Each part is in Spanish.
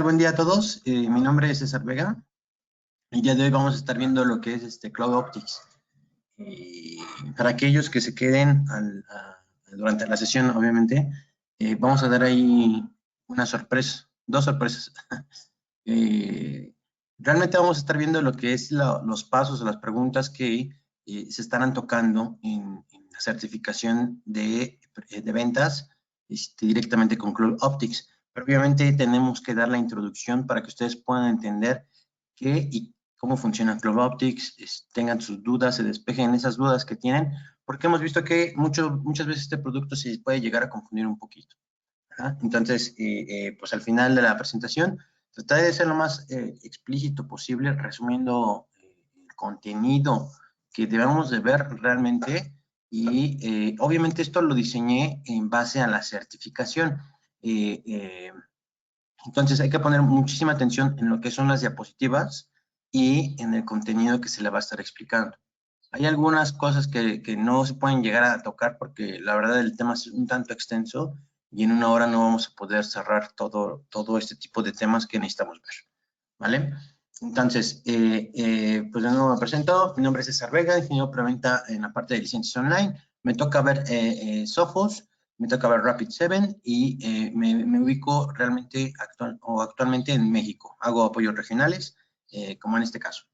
Buen día a todos. Mi nombre es César Vega. El día de hoy vamos a estar viendo lo que es Cloud Optics. Para aquellos que se queden durante la sesión, obviamente, vamos a dar ahí una sorpresa, dos sorpresas. Realmente vamos a estar viendo lo que es los pasos o las preguntas que se estarán tocando en la certificación de ventas directamente con Cloud Optics. Pero obviamente tenemos que dar la introducción para que ustedes puedan entender qué y cómo funciona Cloud Optics, tengan sus dudas, se despejen esas dudas que tienen, porque hemos visto que muchas veces este producto se puede llegar a confundir un poquito. Entonces, pues al final de la presentación, trataré de ser lo más explícito posible, resumiendo el contenido que debemos de ver realmente y obviamente esto lo diseñé en base a la certificación. Entonces hay que poner muchísima atención en lo que son las diapositivas y en el contenido que se le va a estar explicando. Hay algunas cosas que no se pueden llegar a tocar porque la verdad el tema es un tanto extenso y en una hora no vamos a poder cerrar todo este tipo de temas que necesitamos ver, ¿vale? Entonces, pues de nuevo me presento, mi nombre es César Vega, ingeniero preventa en la parte de licencias online. Me toca ver Sophos, me toca ver Rapid7 y me ubico realmente actualmente en México. Hago apoyos regionales, como en este caso.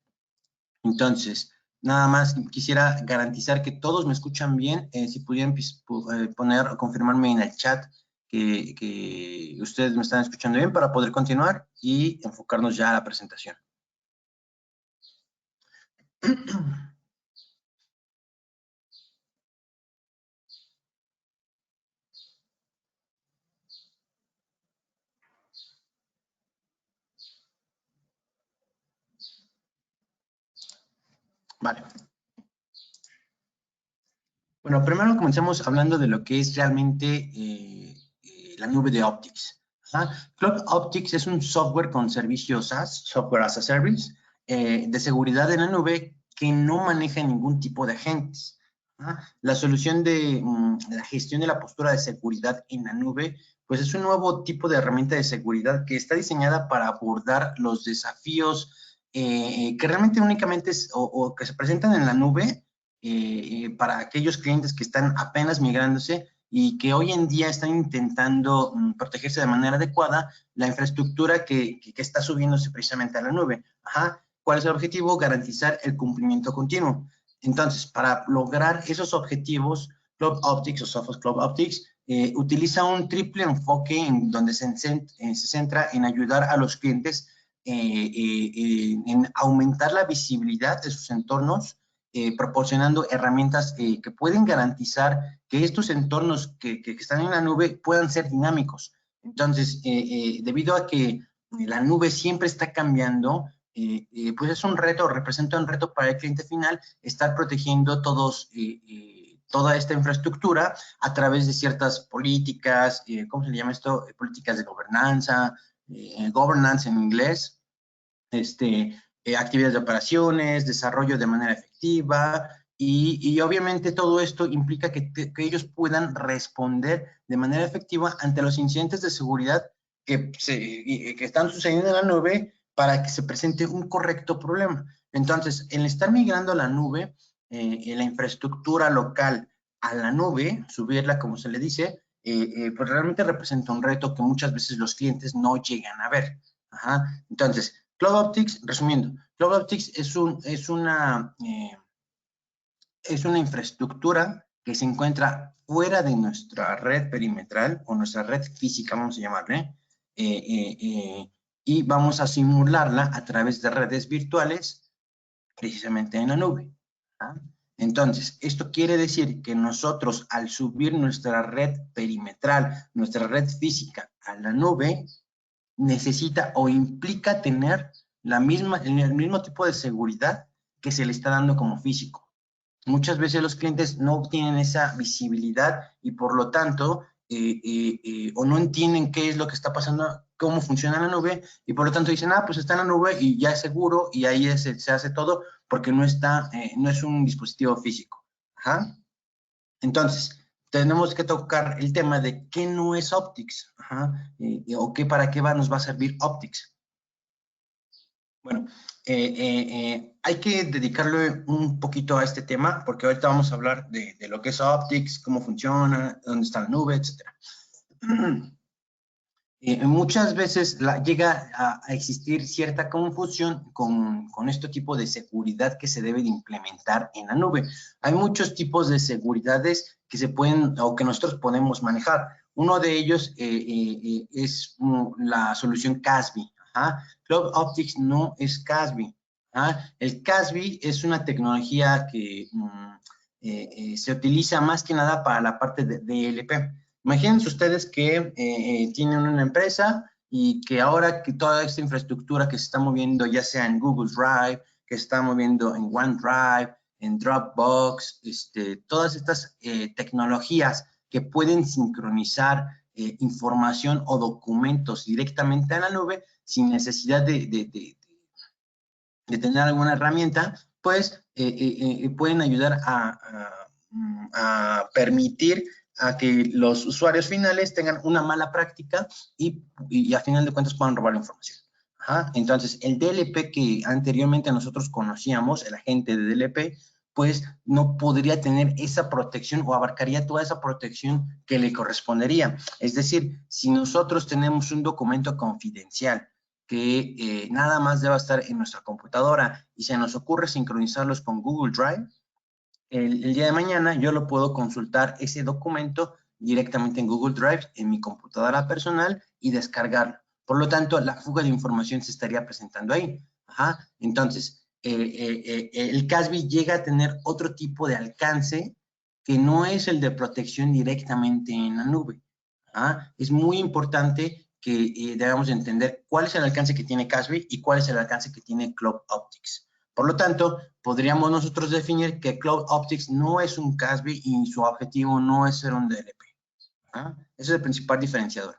Entonces, nada más quisiera garantizar que todos me escuchan bien. Si pudieran poner o confirmarme en el chat que ustedes me están escuchando bien para poder continuar y enfocarnos ya a la presentación. Vale. Bueno, primero comencemos hablando de lo que es realmente la nube de Optics. Cloud Optics es un software con servicio SaaS, Software as a Service, de seguridad en la nube que no maneja ningún tipo de agentes. La solución de la gestión de la postura de seguridad en la nube, pues es un nuevo tipo de herramienta de seguridad que está diseñada para abordar los desafíos que realmente únicamente o que se presentan en la nube para aquellos clientes que están apenas migrándose y que hoy en día están intentando protegerse de manera adecuada la infraestructura que está subiéndose precisamente a la nube. ¿Cuál es el objetivo? Garantizar el cumplimiento continuo. Entonces, para lograr esos objetivos, Cloud Optics o Sophos Cloud Optics utiliza un triple enfoque en donde se centra en ayudar a los clientes en aumentar la visibilidad de sus entornos, proporcionando herramientas que pueden garantizar que estos entornos que están en la nube puedan ser dinámicos. Entonces, debido a que la nube siempre está cambiando, pues es un reto, representa un reto para el cliente final estar protegiendo toda esta infraestructura a través de ciertas políticas, ¿cómo se le llama esto? Políticas de gobernanza, governance en inglés, actividades de operaciones, desarrollo de manera efectiva y obviamente todo esto implica que ellos puedan responder de manera efectiva ante los incidentes de seguridad que están sucediendo en la nube para que se presente un correcto problema. Entonces, el estar migrando a la nube, en la infraestructura local a la nube, subirla como se le dice, pues realmente representa un reto que muchas veces los clientes no llegan a ver. Entonces, Cloud Optics, resumiendo, Cloud Optics es una infraestructura que se encuentra fuera de nuestra red perimetral o nuestra red física, vamos a llamarle, y vamos a simularla a través de redes virtuales, precisamente en la nube. Entonces, esto quiere decir que nosotros al subir nuestra red perimetral, nuestra red física a la nube, necesita o implica tener el mismo tipo de seguridad que se le está dando como físico. Muchas veces los clientes no obtienen esa visibilidad y por lo tanto o no entienden qué es lo que está pasando, cómo funciona la nube y por lo tanto dicen, pues está en la nube y ya es seguro y ahí se hace todo porque no es un dispositivo físico. Entonces, tenemos que tocar el tema de qué no es Optics, o para qué nos va a servir Optics. Bueno, hay que dedicarle un poquito a este tema, porque ahorita vamos a hablar de lo que es Optics, cómo funciona, dónde está la nube, etcétera. Muchas veces llega a existir cierta confusión con este tipo de seguridad que se debe de implementar en la nube. Hay muchos tipos de seguridades que se pueden o que nosotros podemos manejar. Uno de ellos es la solución CASB. Cloud Optics no es CASB. El CASB es una tecnología que se utiliza más que nada para la parte de DLP. Imagínense ustedes que tienen una empresa y que ahora que toda esta infraestructura que se está moviendo, ya sea en Google Drive, que se está moviendo en OneDrive, en Dropbox, todas estas tecnologías que pueden sincronizar información o documentos directamente a la nube sin necesidad de tener alguna herramienta, pues pueden ayudar a permitir a que los usuarios finales tengan una mala práctica y a final de cuentas puedan robar información. Entonces, el DLP que anteriormente nosotros conocíamos, el agente de DLP, pues no podría tener esa protección o abarcaría toda esa protección que le correspondería. Es decir, si nosotros tenemos un documento confidencial que nada más deba estar en nuestra computadora y se nos ocurre sincronizarlos con Google Drive, el día de mañana yo lo puedo consultar ese documento directamente en Google Drive en mi computadora personal y descargarlo. Por lo tanto, la fuga de información se estaría presentando ahí. Entonces, el CASB llega a tener otro tipo de alcance que no es el de protección directamente en la nube. Es muy importante que debamos entender cuál es el alcance que tiene CASB y cuál es el alcance que tiene Cloud Optics. Por lo tanto, podríamos nosotros definir que Cloud Optics no es un CASB y su objetivo no es ser un DLP. Ese es el principal diferenciador.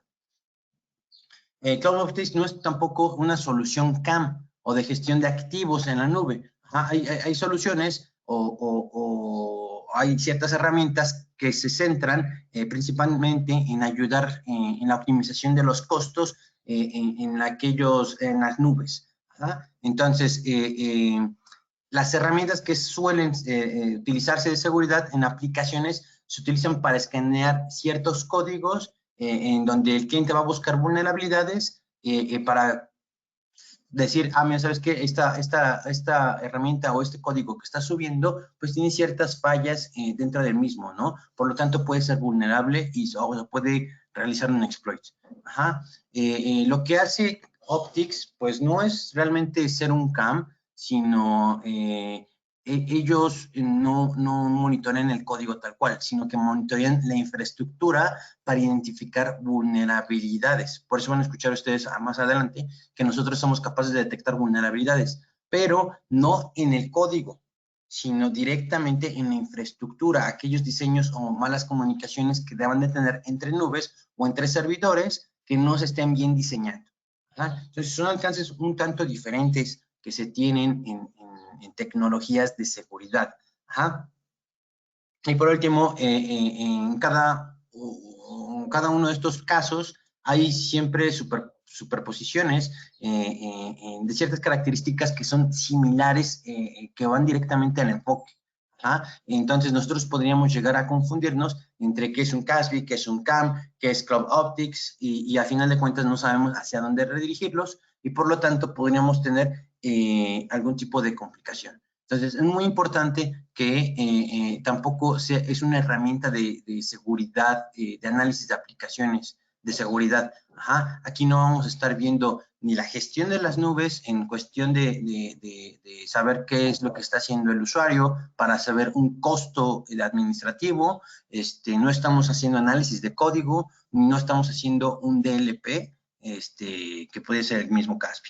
Cloud Optics no es tampoco una solución CAM o de gestión de activos en la nube. Hay soluciones o hay ciertas herramientas que se centran principalmente en ayudar en la optimización de los costos en las nubes. Entonces, las herramientas que suelen utilizarse de seguridad en aplicaciones se utilizan para escanear ciertos códigos en donde el cliente va a buscar vulnerabilidades para decir, mira, ¿sabes qué? Esta herramienta o este código que está subiendo, pues tiene ciertas fallas dentro del mismo, ¿no? Por lo tanto, puede ser vulnerable y o puede realizar un exploit. Lo que hace Optics, pues no es realmente ser un CAM, sino ellos no monitorean el código tal cual, sino que monitorean la infraestructura para identificar vulnerabilidades. Por eso van a escuchar ustedes más adelante que nosotros somos capaces de detectar vulnerabilidades, pero no en el código, sino directamente en la infraestructura, aquellos diseños o malas comunicaciones que deban de tener entre nubes o entre servidores que no se estén bien diseñando. Entonces, son alcances un tanto diferentes que se tienen en tecnologías de seguridad. Y por último, en cada uno de estos casos hay siempre superposiciones de ciertas características que son similares, que van directamente al enfoque. Entonces, nosotros podríamos llegar a confundirnos entre qué es un CASB, qué es un CAM, qué es Cloud Optics, y a final de cuentas no sabemos hacia dónde redirigirlos, y por lo tanto podríamos tener algún tipo de complicación. Entonces, es muy importante que tampoco es una herramienta de seguridad, de análisis de aplicaciones de seguridad. Aquí no vamos a estar viendo ni la gestión de las nubes en cuestión de saber qué es lo que está haciendo el usuario para saber un costo administrativo. No estamos haciendo análisis de código, no estamos haciendo un DLP, que puede ser el mismo CASB.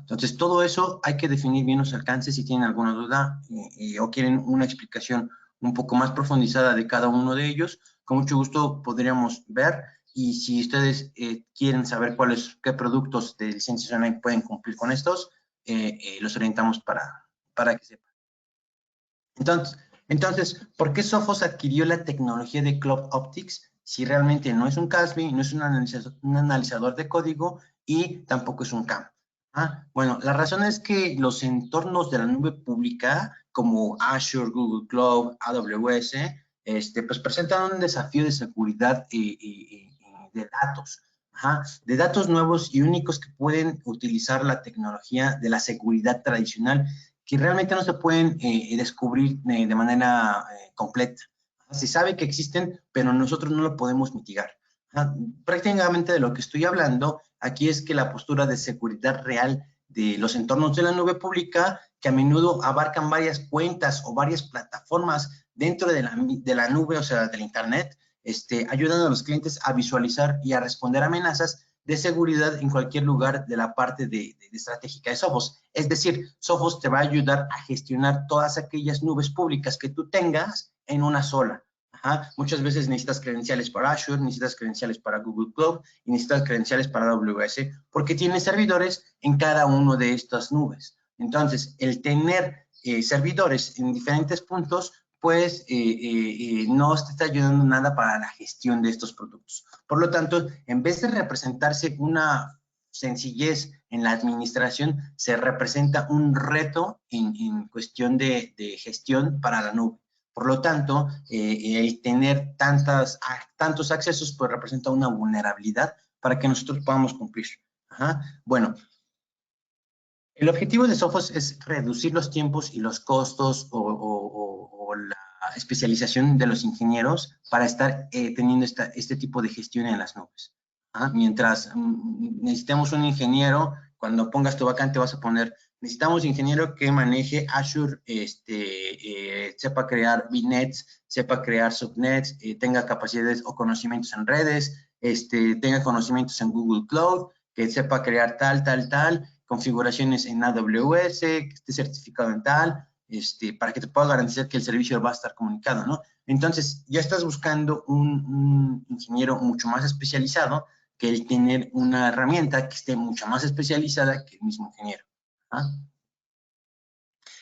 Entonces, todo eso hay que definir bien los alcances. Si tienen alguna duda o quieren una explicación un poco más profundizada de cada uno de ellos, con mucho gusto podríamos ver. Y si ustedes quieren saber qué productos de licencias online pueden cumplir con estos, los orientamos para que sepan. Entonces, Entonces, ¿por qué Sophos adquirió la tecnología de Cloud Optics si realmente no es un CASB, no es un analizador de código y tampoco es un CAM? Bueno, la razón es que los entornos de la nube pública, como Azure, Google Cloud, AWS, pues presentan un desafío de seguridad de datos. De datos nuevos y únicos que pueden utilizar la tecnología de la seguridad tradicional, que realmente no se pueden descubrir de manera completa. Se sabe que existen, pero nosotros no lo podemos mitigar. Prácticamente de lo que estoy hablando aquí es que la postura de seguridad real de los entornos de la nube pública, que a menudo abarcan varias cuentas o varias plataformas dentro de la nube, o sea, del Internet, ayudan a los clientes a visualizar y a responder amenazas de seguridad en cualquier lugar de la parte de estratégica de Sophos. Es decir, Sophos te va a ayudar a gestionar todas aquellas nubes públicas que tú tengas en una sola. Muchas veces necesitas credenciales para Azure, necesitas credenciales para Google Cloud y necesitas credenciales para AWS porque tienes servidores en cada uno de estas nubes. Entonces, el tener servidores en diferentes puntos, pues no te está ayudando nada para la gestión de estos productos. Por lo tanto, en vez de representarse una sencillez en la administración, se representa un reto en cuestión de gestión para la nube. Por lo tanto, el tener tantos accesos pues representa una vulnerabilidad para que nosotros podamos cumplir. Bueno, el objetivo de Sophos es reducir los tiempos y los costos o la especialización de los ingenieros para estar teniendo este tipo de gestión en las nubes. Mientras necesitemos un ingeniero, cuando pongas tu vacante vas a poner, necesitamos un ingeniero que maneje Azure, sepa crear VNets, sepa crear subnets, tenga capacidades o conocimientos en redes, tenga conocimientos en Google Cloud, que sepa crear tal, configuraciones en AWS, que esté certificado en tal, para que te pueda garantizar que el servicio va a estar comunicado, ¿no? Entonces, ya estás buscando un ingeniero mucho más especializado que el tener una herramienta que esté mucho más especializada que el mismo ingeniero.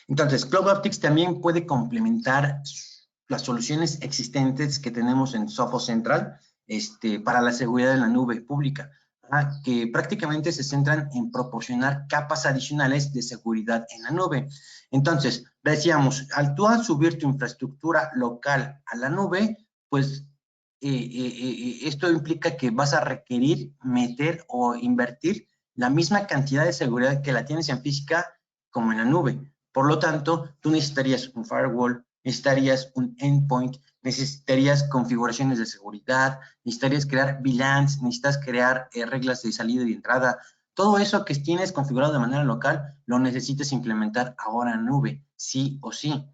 Entonces, Cloud Optics también puede complementar las soluciones existentes que tenemos en Sophos Central para la seguridad de la nube pública, que prácticamente se centran en proporcionar capas adicionales de seguridad en la nube. Entonces, decíamos, al tú subir tu infraestructura local a la nube, pues esto implica que vas a requerir meter o invertir la misma cantidad de seguridad que la tienes en física como en la nube. Por lo tanto, tú necesitarías un firewall, necesitarías un endpoint, necesitarías configuraciones de seguridad, necesitarías crear VLANs, necesitas crear reglas de salida y entrada. Todo eso que tienes configurado de manera local, lo necesitas implementar ahora en nube, sí o sí.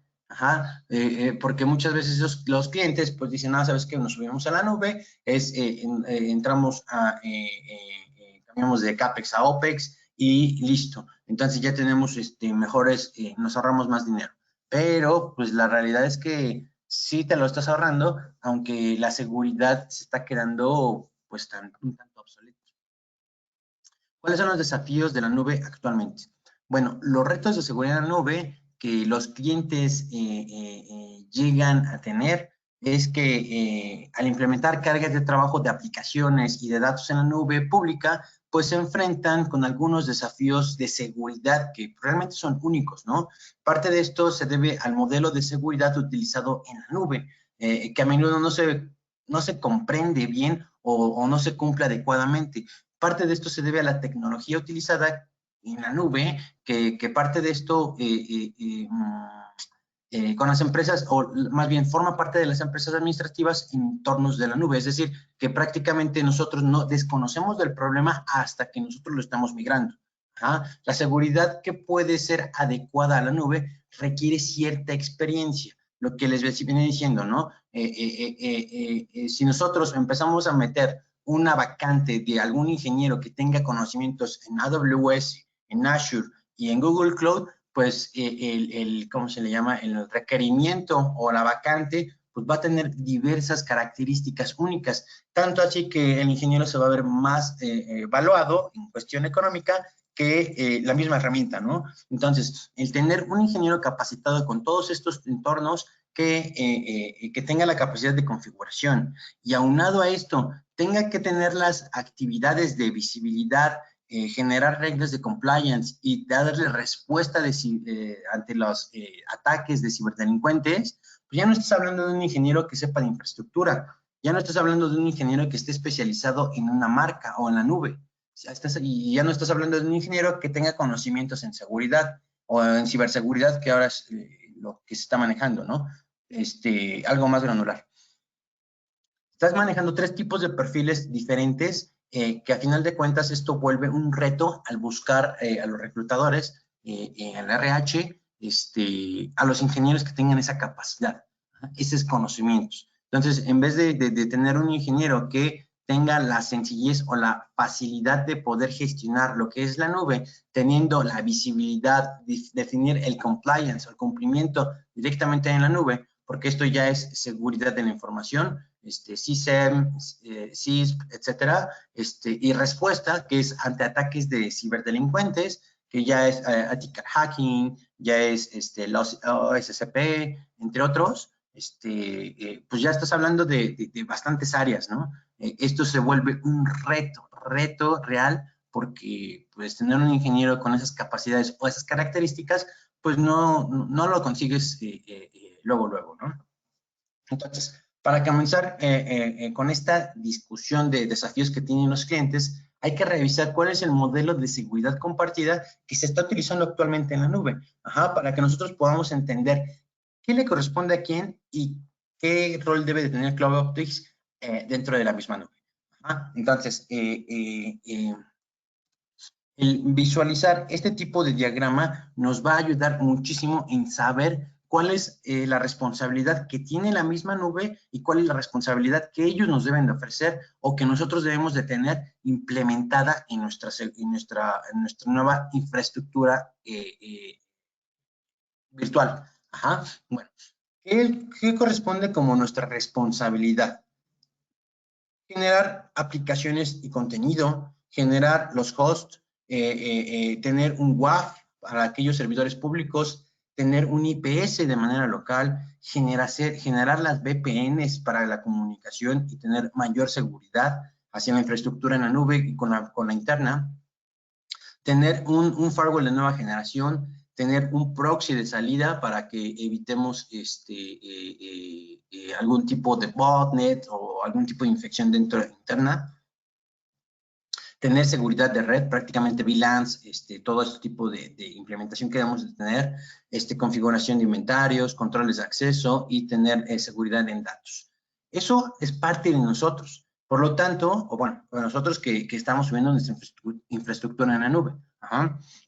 Porque muchas veces los clientes pues dicen, ¿sabes qué? Nos subimos a la nube, entramos cambiamos de CAPEX a OPEX y listo. Entonces ya tenemos mejores, nos ahorramos más dinero. Pero pues la realidad es que sí te lo estás ahorrando, aunque la seguridad se está quedando pues un tanto obsoleta. ¿Cuáles son los desafíos de la nube actualmente? Bueno, los retos de seguridad en la nube que los clientes llegan a tener es que al implementar cargas de trabajo de aplicaciones y de datos en la nube pública, pues se enfrentan con algunos desafíos de seguridad que realmente son únicos, ¿no? Parte de esto se debe al modelo de seguridad utilizado en la nube, que a menudo no se comprende bien o no se cumple adecuadamente. Parte de esto se debe a la tecnología utilizada en la nube, que parte de esto con las empresas, o más bien forma parte de las empresas administrativas en entornos de la nube. Es decir, que prácticamente nosotros no desconocemos del problema hasta que nosotros lo estamos migrando. La seguridad que puede ser adecuada a la nube requiere cierta experiencia. Lo que les viene diciendo, ¿no? Si nosotros empezamos a meter una vacante de algún ingeniero que tenga conocimientos en AWS, en Azure y en Google Cloud, pues ¿cómo se le llama? El requerimiento o la vacante, pues va a tener diversas características únicas, tanto así que el ingeniero se va a ver más evaluado en cuestión económica que la misma herramienta, ¿no? Entonces, el tener un ingeniero capacitado con todos estos entornos que tenga la capacidad de configuración y aunado a esto tenga que tener las actividades de visibilidad, generar reglas de compliance y darle respuesta ante los ataques de ciberdelincuentes, pues ya no estás hablando de un ingeniero que sepa de infraestructura, ya no estás hablando de un ingeniero que esté especializado en una marca o en la nube, y ya no estás hablando de un ingeniero que tenga conocimientos en seguridad o en ciberseguridad, que ahora es lo que se está manejando, ¿no? Algo más granular. Estás manejando 3 tipos de perfiles diferentes que a final de cuentas esto vuelve un reto al buscar a los reclutadores, al RH, a los ingenieros que tengan esa capacidad, esos conocimientos. Entonces, en vez de tener un ingeniero que tenga la sencillez o la facilidad de poder gestionar lo que es la nube, teniendo la visibilidad, definir el compliance o el cumplimiento directamente en la nube, porque esto ya es seguridad de la información, CISEM, CISP, etcétera, y respuesta, que es ante ataques de ciberdelincuentes, que ya es ethical hacking, ya es los OSCP, entre otros, pues ya estás hablando de bastantes áreas, ¿no? Esto se vuelve un reto real, porque pues tener un ingeniero con esas capacidades o esas características, pues no lo consigues luego, ¿no? Entonces, para comenzar con esta discusión de desafíos que tienen los clientes, hay que revisar cuál es el modelo de seguridad compartida que se está utilizando actualmente en la nube, para que nosotros podamos entender qué le corresponde a quién y qué rol debe de tener Cloud Optics dentro de la misma nube. Entonces, el visualizar este tipo de diagrama nos va a ayudar muchísimo en saber cuál es la responsabilidad que tiene la misma nube y cuál es la responsabilidad que ellos nos deben de ofrecer o que nosotros debemos de tener implementada en nuestra nueva infraestructura virtual. Bueno, ¿qué corresponde como nuestra responsabilidad? Generar aplicaciones y contenido, generar los hosts, tener un WAF para aquellos servidores públicos, tener un IPS de manera local, generar las VPNs para la comunicación y tener mayor seguridad hacia la infraestructura en la nube y con la interna, tener un firewall de nueva generación, tener un proxy de salida para que evitemos algún tipo de botnet o algún tipo de infección dentro de la interna, tener seguridad de red, prácticamente VLANs, todo este tipo de implementación que debemos de tener, configuración de inventarios, controles de acceso y tener seguridad en datos. Eso es parte de nosotros. Por lo tanto, nosotros que estamos subiendo nuestra infraestructura en la nube.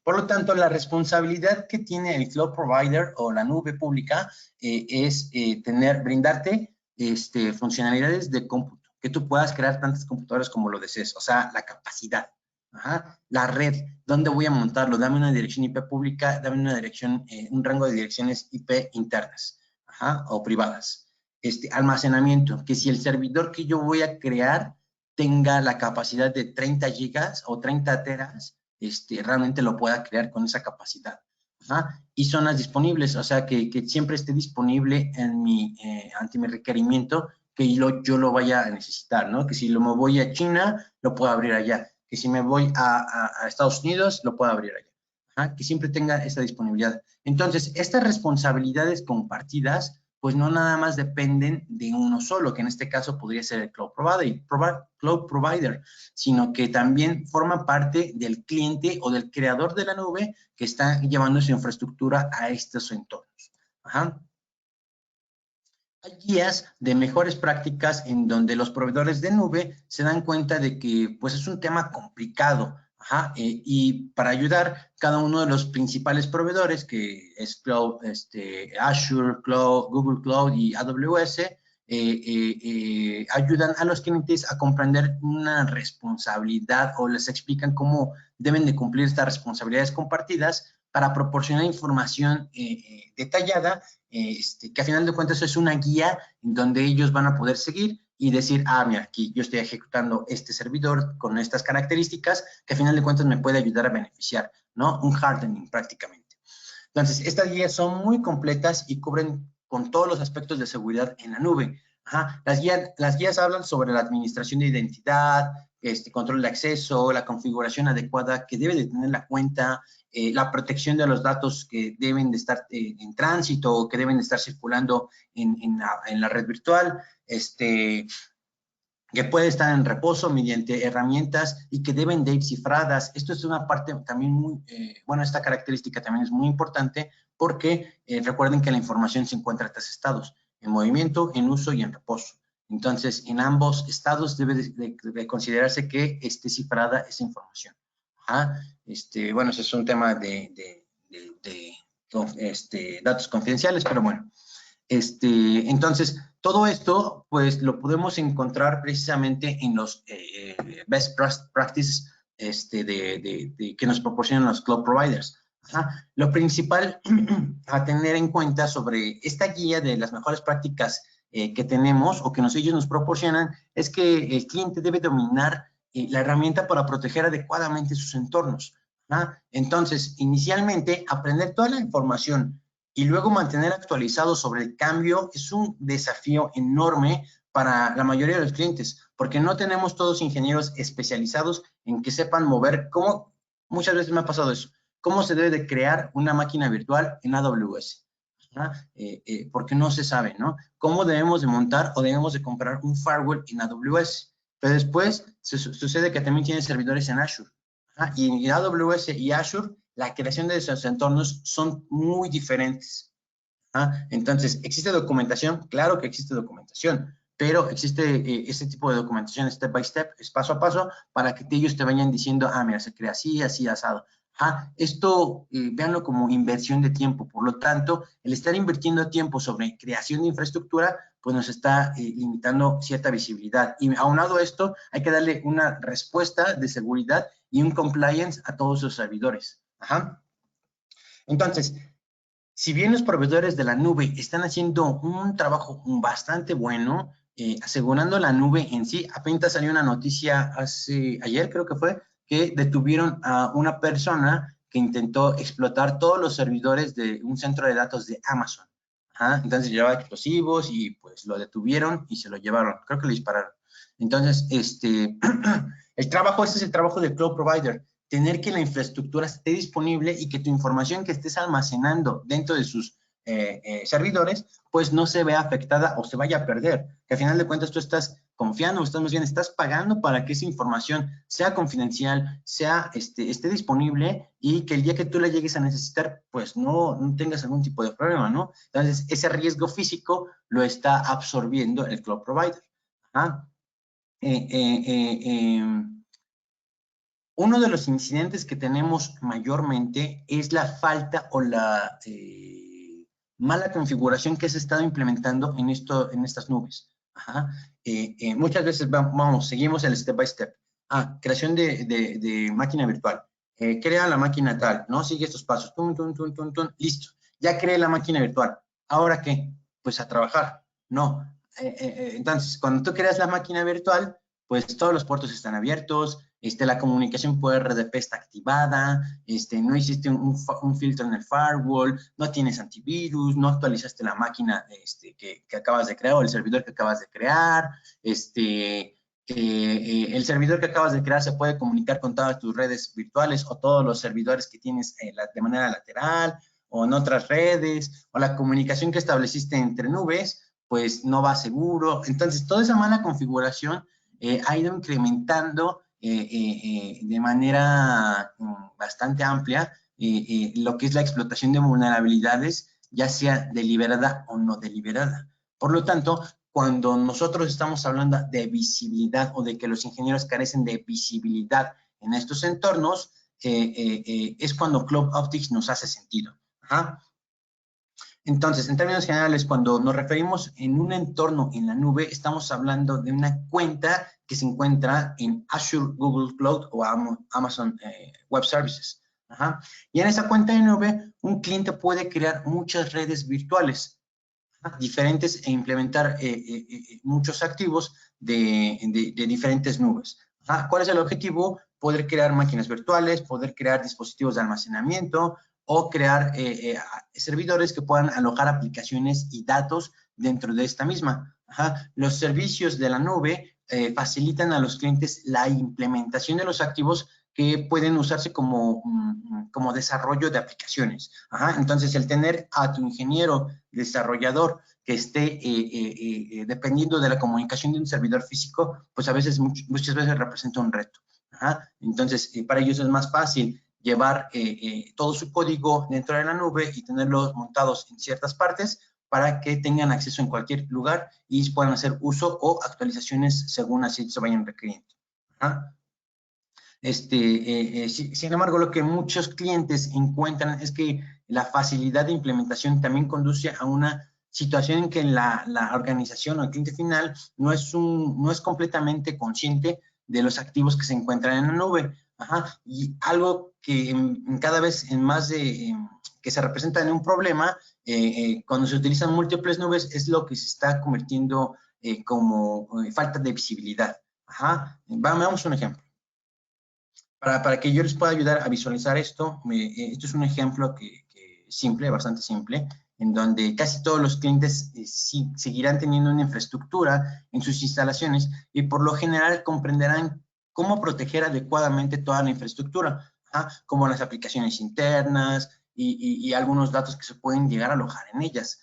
Por lo tanto, la responsabilidad que tiene el cloud provider o la nube pública es brindarte funcionalidades de cómputo, que tú puedas crear tantas computadoras como lo desees, o sea, la capacidad. La red, ¿dónde voy a montarlo? Dame una dirección IP pública, dame una dirección, un rango de direcciones IP internas, o privadas. Almacenamiento, que si el servidor que yo voy a crear tenga la capacidad de 30 gigas o 30 teras, realmente lo pueda crear con esa capacidad. Y zonas disponibles, o sea, que siempre esté disponible ante mi requerimiento, que yo lo vaya a necesitar, ¿no? Que si me voy a China, lo puedo abrir allá. Que si me voy a Estados Unidos, lo puedo abrir allá. Que siempre tenga esa disponibilidad. Entonces, estas responsabilidades compartidas, pues no nada más dependen de uno solo, que en este caso podría ser el cloud provider, sino que también forma parte del cliente o del creador de la nube que está llevando su infraestructura a estos entornos. Hay guías de mejores prácticas en donde los proveedores de nube se dan cuenta de que pues es un tema complicado. Y para ayudar, cada uno de los principales proveedores, que es Cloud, Azure, Cloud, Google Cloud y AWS, ayudan a los clientes a comprender una responsabilidad o les explican cómo deben de cumplir estas responsabilidades compartidas para proporcionar información detallada, que a final de cuentas es una guía en donde ellos van a poder seguir y decir, mira, aquí yo estoy ejecutando este servidor con estas características que a final de cuentas me puede ayudar a beneficiar, ¿no? Un hardening prácticamente. Entonces, estas guías son muy completas y cubren con todos los aspectos de seguridad en la nube. Ajá. Las guías hablan sobre la administración de identidad, control de acceso, la configuración adecuada que debe de tener la cuenta, la protección de los datos que deben de estar en tránsito o que deben de estar circulando en la red virtual, que puede estar en reposo mediante herramientas y que deben de ir cifradas. Esto es una parte también muy, bueno, esta característica también es muy importante porque recuerden que la información se encuentra en tres estados, en movimiento, en uso y en reposo. Entonces, en ambos estados debe de considerarse que esté cifrada esa información. Ajá. Bueno, ese es un tema de datos confidenciales, pero bueno. Entonces, todo esto, pues, lo podemos encontrar precisamente en los best practices que nos proporcionan los cloud providers. Ajá. Lo principal a tener en cuenta sobre esta guía de las mejores prácticas que tenemos o que ellos nos proporcionan es que el cliente debe dominar la herramienta para proteger adecuadamente sus entornos. ¿Ah? Entonces, inicialmente, aprender toda la información y luego mantener actualizado sobre el cambio es un desafío enorme para la mayoría de los clientes, porque no tenemos todos ingenieros especializados en que sepan mover, como muchas veces me ha pasado eso, cómo se debe de crear una máquina virtual en AWS. Porque no se sabe, ¿no? Cómo debemos de montar o debemos de comprar un firewall en AWS. Pero después sucede que también tiene servidores en Azure. Y en AWS y Azure, la creación de esos entornos son muy diferentes. Entonces, ¿existe documentación? Claro que existe documentación, pero existe ese tipo de documentación step by step, es paso a paso, para que ellos te vayan diciendo, mira, se crea así, así, asado. Esto, véanlo como inversión de tiempo. Por lo tanto, el estar invirtiendo tiempo sobre creación de infraestructura, pues nos está limitando cierta visibilidad. Y aunado a esto, hay que darle una respuesta de seguridad y un compliance a todos los servidores. Entonces, si bien los proveedores de la nube están haciendo un trabajo bastante bueno, asegurando la nube en sí, apenas salió una noticia ayer creo que fue, que detuvieron a una persona que intentó explotar todos los servidores de un centro de datos de Amazon. Entonces llevaba explosivos y pues lo detuvieron y se lo llevaron. Creo que le dispararon. Entonces, ese es el trabajo del cloud provider. Tener que la infraestructura esté disponible y que tu información que estés almacenando dentro de sus servidores, pues no se vea afectada o se vaya a perder. Que al final de cuentas tú estás confiando, estás pagando para que esa información sea confidencial, esté disponible y que el día que tú la llegues a necesitar, pues no tengas algún tipo de problema, ¿no? Entonces, ese riesgo físico lo está absorbiendo el cloud provider. Uno de los incidentes que tenemos mayormente es la falta o la mala configuración que se ha estado implementando en estas nubes. Muchas veces seguimos el step by step. Creación de máquina virtual. Crea la máquina tal, ¿no? Sigue estos pasos. Listo. Ya creé la máquina virtual. ¿Ahora qué? Pues a trabajar. No. Entonces, cuando tú creas la máquina virtual, pues todos los puertos están abiertos, la comunicación por RDP está activada, no hiciste un filtro en el firewall, no tienes antivirus, no actualizaste la máquina que acabas de crear o el servidor que acabas de crear, el servidor que acabas de crear se puede comunicar con todas tus redes virtuales o todos los servidores que tienes de manera lateral o en otras redes, o la comunicación que estableciste entre nubes, pues no va seguro. Entonces, toda esa mala configuración ha ido incrementando de manera bastante amplia lo que es la explotación de vulnerabilidades, ya sea deliberada o no deliberada. Por lo tanto, cuando nosotros estamos hablando de visibilidad o de que los ingenieros carecen de visibilidad en estos entornos, es cuando Cloud Optics nos hace sentido. Entonces, en términos generales, cuando nos referimos en un entorno en la nube, estamos hablando de una cuenta que se encuentra en Azure, Google Cloud o Amazon Web Services. Y en esa cuenta de nube, un cliente puede crear muchas redes virtuales diferentes e implementar muchos activos de diferentes nubes. ¿Cuál es el objetivo? Poder crear máquinas virtuales, poder crear dispositivos de almacenamiento, o crear servidores que puedan alojar aplicaciones y datos dentro de esta misma. Los servicios de la nube facilitan a los clientes la implementación de los activos que pueden usarse como desarrollo de aplicaciones. Entonces, el tener a tu ingeniero desarrollador que esté dependiendo de la comunicación de un servidor físico, pues a veces, muchas veces representa un reto. Entonces, para ellos es más fácil llevar todo su código dentro de la nube y tenerlos montados en ciertas partes para que tengan acceso en cualquier lugar y puedan hacer uso o actualizaciones según así se vayan requiriendo. Sin embargo, lo que muchos clientes encuentran es que la facilidad de implementación también conduce a una situación en que la organización o el cliente final no es completamente consciente de los activos que se encuentran en la nube. Y algo que cada vez en más que se representa en un problema, cuando se utilizan múltiples nubes, es lo que se está convirtiendo como falta de visibilidad. Veamos un ejemplo. Para que yo les pueda ayudar a visualizar esto, esto es un ejemplo simple, bastante simple, en donde casi todos los clientes seguirán teniendo una infraestructura en sus instalaciones y por lo general comprenderán cómo proteger adecuadamente toda la infraestructura, como las aplicaciones internas y algunos datos que se pueden llegar a alojar en ellas.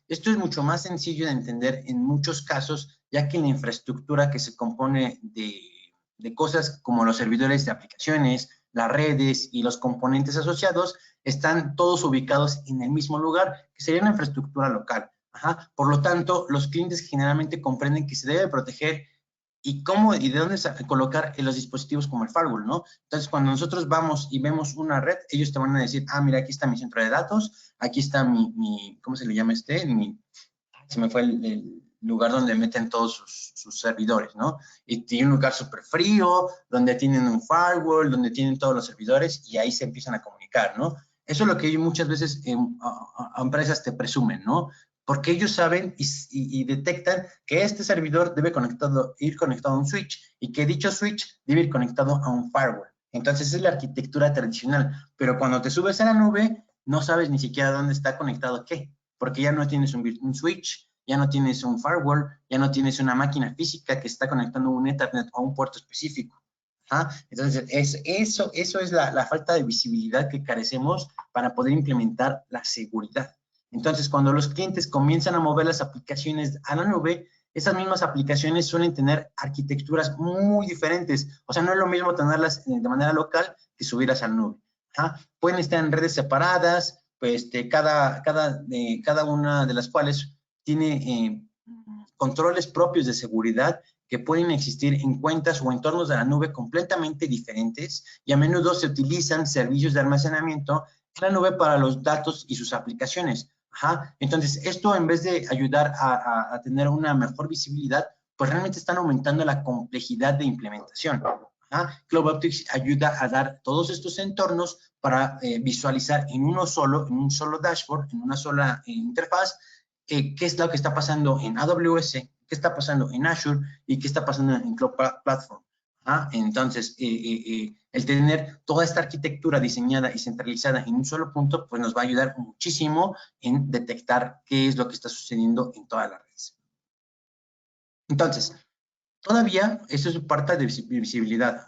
Esto es mucho más sencillo de entender en muchos casos, ya que la infraestructura que se compone de cosas como los servidores de aplicaciones, las redes y los componentes asociados están todos ubicados en el mismo lugar, que sería una infraestructura local. Por lo tanto, los clientes generalmente comprenden que se debe proteger y cómo y de dónde colocar en los dispositivos como el firewall, ¿no? Entonces, cuando nosotros vamos y vemos una red, ellos te van a decir, mira, aquí está mi centro de datos, aquí está ¿cómo se le llama se me fue el lugar donde meten todos sus servidores, ¿no? Y tiene un lugar súper frío, donde tienen un firewall, donde tienen todos los servidores y ahí se empiezan a comunicar, ¿no? Eso es lo que muchas veces empresas te presumen, ¿no? Porque ellos saben y detectan que este servidor debe ir conectado a un switch y que dicho switch debe ir conectado a un firewall. Entonces, esa es la arquitectura tradicional. Pero cuando te subes a la nube, no sabes ni siquiera dónde está conectado qué, porque ya no tienes un switch, ya no tienes un firewall, ya no tienes una máquina física que está conectando un Ethernet a un puerto específico. Entonces, eso es la falta de visibilidad que carecemos para poder implementar la seguridad. Entonces, cuando los clientes comienzan a mover las aplicaciones a la nube, esas mismas aplicaciones suelen tener arquitecturas muy diferentes. O sea, no es lo mismo tenerlas de manera local que subirlas a la nube. Pueden estar en redes separadas, pues cada una de las cuales tiene controles propios de seguridad que pueden existir en cuentas o entornos de la nube completamente diferentes y a menudo se utilizan servicios de almacenamiento en la nube para los datos y sus aplicaciones. Entonces, esto en vez de ayudar a tener una mejor visibilidad, pues realmente están aumentando la complejidad de implementación. CloudOptics ayuda a dar todos estos entornos para visualizar en un solo dashboard, en una sola interfaz, qué es lo que está pasando en AWS, qué está pasando en Azure y qué está pasando en Cloud Platform. Entonces, el tener toda esta arquitectura diseñada y centralizada en un solo punto, pues nos va a ayudar muchísimo en detectar qué es lo que está sucediendo en todas las redes. Entonces, todavía eso es parte de visibilidad.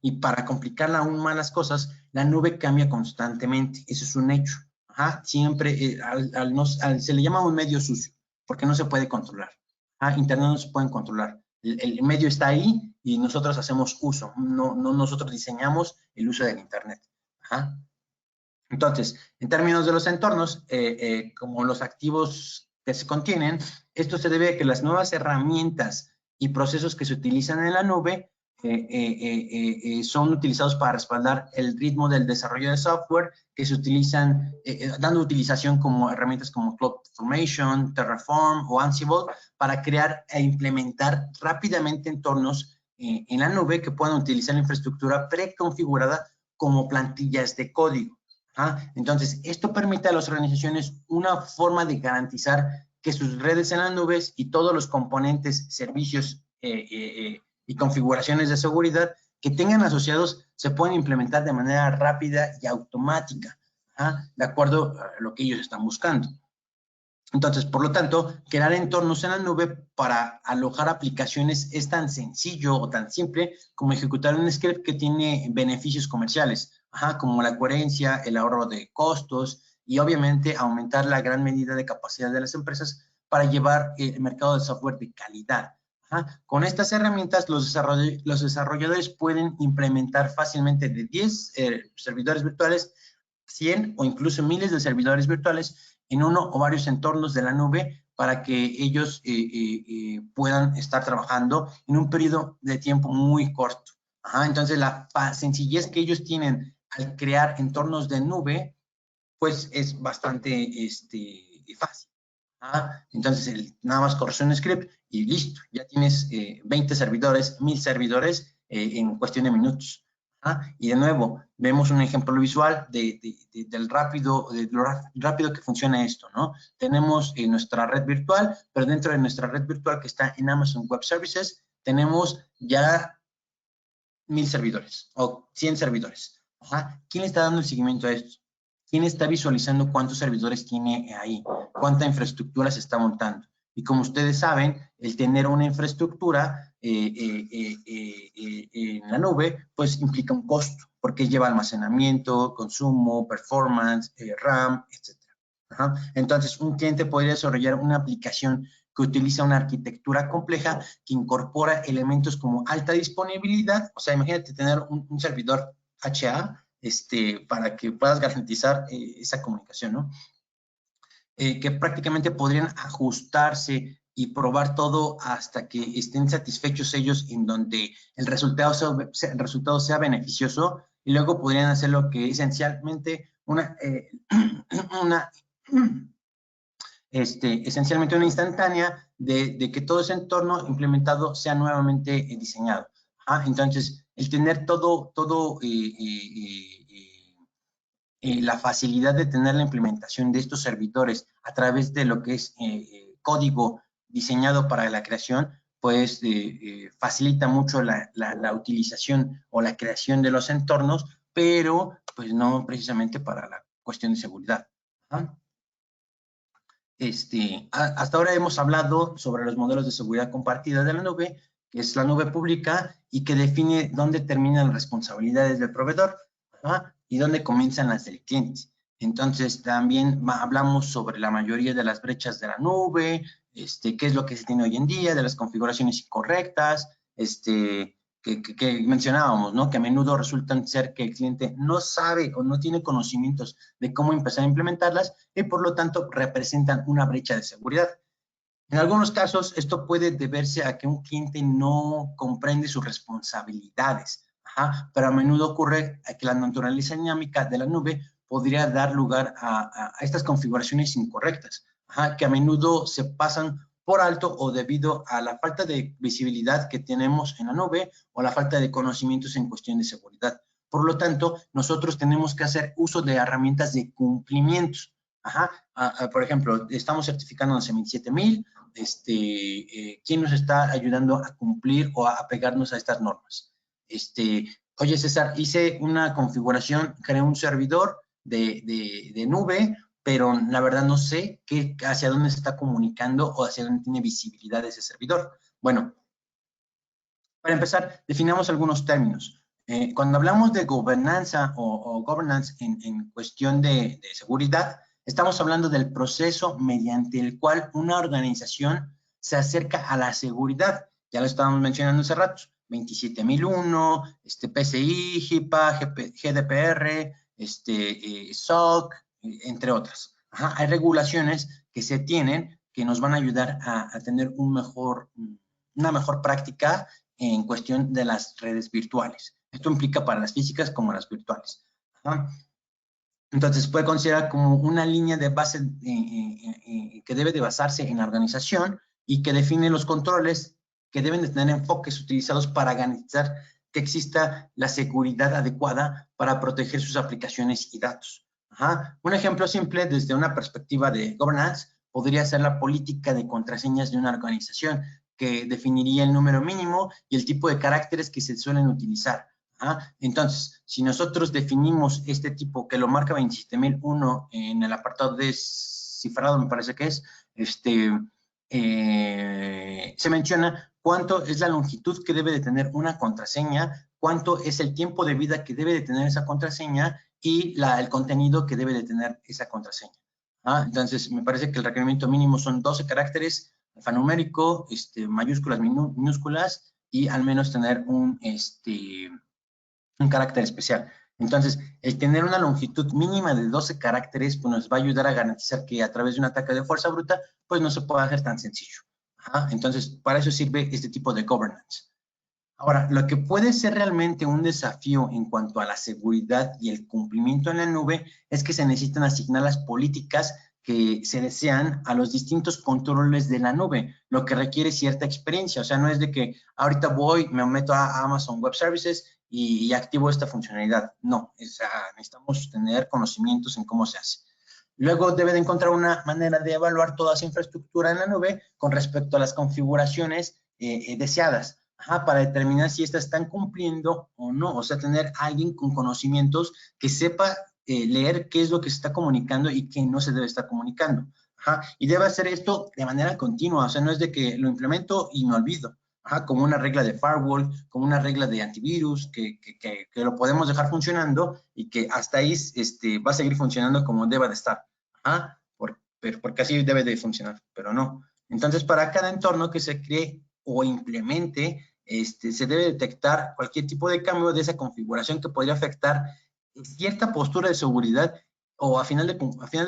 Y para complicarla aún más las cosas, la nube cambia constantemente. Eso es un hecho. Siempre se le llama un medio sucio, porque no se puede controlar. Internet no se pueden controlar. El medio está ahí y nosotros hacemos uso. No nosotros diseñamos el uso del Internet. Entonces, en términos de los entornos, como los activos que se contienen, esto se debe a que las nuevas herramientas y procesos que se utilizan en la nube son utilizados para respaldar el ritmo del desarrollo de software que se utilizan, dando utilización como herramientas como CloudFormation, Terraform o Ansible para crear e implementar rápidamente entornos en la nube que puedan utilizar la infraestructura preconfigurada como plantillas de código. Entonces, esto permite a las organizaciones una forma de garantizar que sus redes en las nubes y todos los componentes, servicios y configuraciones de seguridad que tengan asociados se pueden implementar de manera rápida y automática. de acuerdo a lo que ellos están buscando. Entonces, por lo tanto, crear entornos en la nube para alojar aplicaciones es tan sencillo o tan simple como ejecutar un script que tiene beneficios comerciales, como la coherencia, el ahorro de costos y obviamente aumentar la gran medida de capacidad de las empresas para llevar el mercado de software de calidad. Con estas herramientas, los desarrolladores pueden implementar fácilmente de 10 servidores virtuales, 100 o incluso miles de servidores virtuales en uno o varios entornos de la nube para que ellos puedan estar trabajando en un periodo de tiempo muy corto. Entonces, la sencillez que ellos tienen al crear entornos de nube, pues es bastante fácil. Entonces, nada más corres un script y listo, ya tienes 20 servidores, 1000 servidores en cuestión de minutos. Y de nuevo, vemos un ejemplo visual de lo rápido que funciona esto, ¿no? Tenemos nuestra red virtual, pero dentro de nuestra red virtual que está en Amazon Web Services, tenemos ya 1000 servidores o 100 servidores. ¿Quién le está dando el seguimiento a esto? ¿Quién está visualizando cuántos servidores tiene ahí? ¿Cuánta infraestructura se está montando? Y como ustedes saben, el tener una infraestructura en la nube, pues implica un costo, porque lleva almacenamiento, consumo, performance, RAM, etc. Entonces, un cliente podría desarrollar una aplicación que utiliza una arquitectura compleja que incorpora elementos como alta disponibilidad. O sea, imagínate tener un servidor HA para que puedas garantizar esa comunicación, ¿no? Que prácticamente podrían ajustarse y probar todo hasta que estén satisfechos ellos en donde el resultado sea beneficioso, y luego podrían hacer lo que esencialmente esencialmente una instantánea de que todo ese entorno implementado sea nuevamente diseñado. Entonces, el tener la facilidad de tener la implementación de estos servidores a través de lo que es código diseñado para la creación, pues facilita mucho la utilización o la creación de los entornos, pero pues no precisamente para la cuestión de seguridad. Hasta ahora hemos hablado sobre los modelos de seguridad compartida de la nube, que es la nube pública y que define dónde terminan las responsabilidades del proveedor y dónde comienzan las del cliente. Entonces, también hablamos sobre la mayoría de las brechas de la nube, qué es lo que se tiene hoy en día, de las configuraciones incorrectas, que mencionábamos, ¿no? Que a menudo resultan ser que el cliente no sabe o no tiene conocimientos de cómo empezar a implementarlas y por lo tanto representan una brecha de seguridad. En algunos casos, esto puede deberse a que un cliente no comprende sus responsabilidades, pero a menudo ocurre que la naturaleza dinámica de la nube podría dar lugar a estas configuraciones incorrectas, que a menudo se pasan por alto o debido a la falta de visibilidad que tenemos en la nube o la falta de conocimientos en cuestión de seguridad. Por lo tanto, nosotros tenemos que hacer uso de herramientas de cumplimientos. Por ejemplo, estamos certificando en 27000, ¿quién nos está ayudando a cumplir o a pegarnos a estas normas? Oye, César, hice una configuración, creé un servidor de nube, pero la verdad no sé hacia dónde se está comunicando o hacia dónde tiene visibilidad ese servidor. Bueno, para empezar, definamos algunos términos. Cuando hablamos de gobernanza o governance en cuestión de seguridad, estamos hablando del proceso mediante el cual una organización se acerca a la seguridad. Ya lo estábamos mencionando hace rato. 27001, PCI, HIPAA, GDPR, SOC, entre otras. Hay regulaciones que se tienen que nos van a ayudar a tener una mejor práctica en cuestión de las redes virtuales. Esto implica para las físicas como las virtuales. Entonces, puede considerar como una línea de base que debe de basarse en la organización y que define los controles que deben de tener enfoques utilizados para garantizar que exista la seguridad adecuada para proteger sus aplicaciones y datos. Un ejemplo simple desde una perspectiva de governance podría ser la política de contraseñas de una organización, que definiría el número mínimo y el tipo de caracteres que se suelen utilizar. Entonces, si nosotros definimos este tipo, que lo marca 27001 en el apartado de cifrado, me parece que es, se menciona cuánto es la longitud que debe de tener una contraseña, cuánto es el tiempo de vida que debe de tener esa contraseña y el contenido que debe de tener esa contraseña. Entonces, me parece que el requerimiento mínimo son 12 caracteres, alfanumérico, mayúsculas, minúsculas, y al menos tener un carácter especial. Entonces, el tener una longitud mínima de 12 caracteres, pues nos va a ayudar a garantizar que a través de un ataque de fuerza bruta, pues no se puede hacer tan sencillo. Entonces, para eso sirve este tipo de governance. Ahora, lo que puede ser realmente un desafío en cuanto a la seguridad y el cumplimiento en la nube es que se necesitan asignar las políticas que se desean a los distintos controles de la nube, lo que requiere cierta experiencia. O sea, no es de que ahorita me meto a Amazon Web Services y activo esta funcionalidad. No, necesitamos tener conocimientos en cómo se hace. Luego debe de encontrar una manera de evaluar toda esa infraestructura en la nube con respecto a las configuraciones deseadas. Para determinar si estas están cumpliendo o no, o sea, tener alguien con conocimientos que sepa leer qué es lo que se está comunicando y qué no se debe estar comunicando. Y debe hacer esto de manera continua, o sea, no es de que lo implemento y me olvido, como una regla de firewall, como una regla de antivirus, que lo podemos dejar funcionando y que hasta ahí va a seguir funcionando como deba de estar, porque así debe de funcionar, pero no. Entonces, para cada entorno que se cree o implemente, se debe detectar cualquier tipo de cambio de esa configuración que podría afectar cierta postura de seguridad o a final de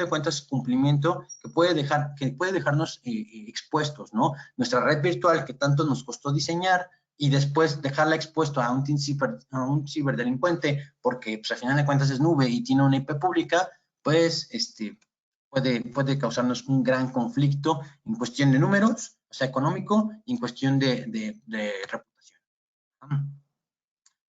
cuentas cumplimiento que puede dejarnos expuestos, ¿no? Nuestra red virtual que tanto nos costó diseñar y después dejarla expuesto a un ciberdelincuente porque pues a final de cuentas es nube y tiene una IP pública, pues puede causarnos un gran conflicto en cuestión de números, o sea, económico, y en cuestión de reputación.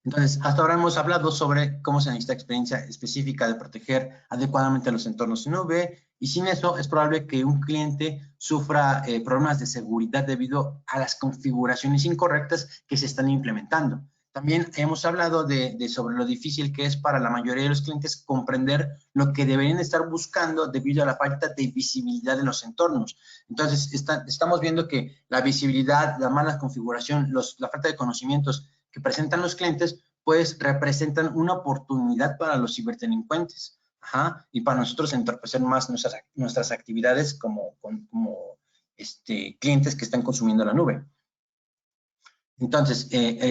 Entonces, hasta ahora hemos hablado sobre cómo se necesita experiencia específica de proteger adecuadamente los entornos en nube, y sin eso es probable que un cliente sufra problemas de seguridad debido a las configuraciones incorrectas que se están implementando. También hemos hablado sobre lo difícil que es para la mayoría de los clientes comprender lo que deberían estar buscando debido a la falta de visibilidad de los entornos. Entonces, estamos viendo que la visibilidad, la mala configuración, la falta de conocimientos que presentan los clientes, pues representan una oportunidad para los ciberdelincuentes, y para nosotros entorpecer más nuestras actividades como clientes que están consumiendo la nube. Entonces,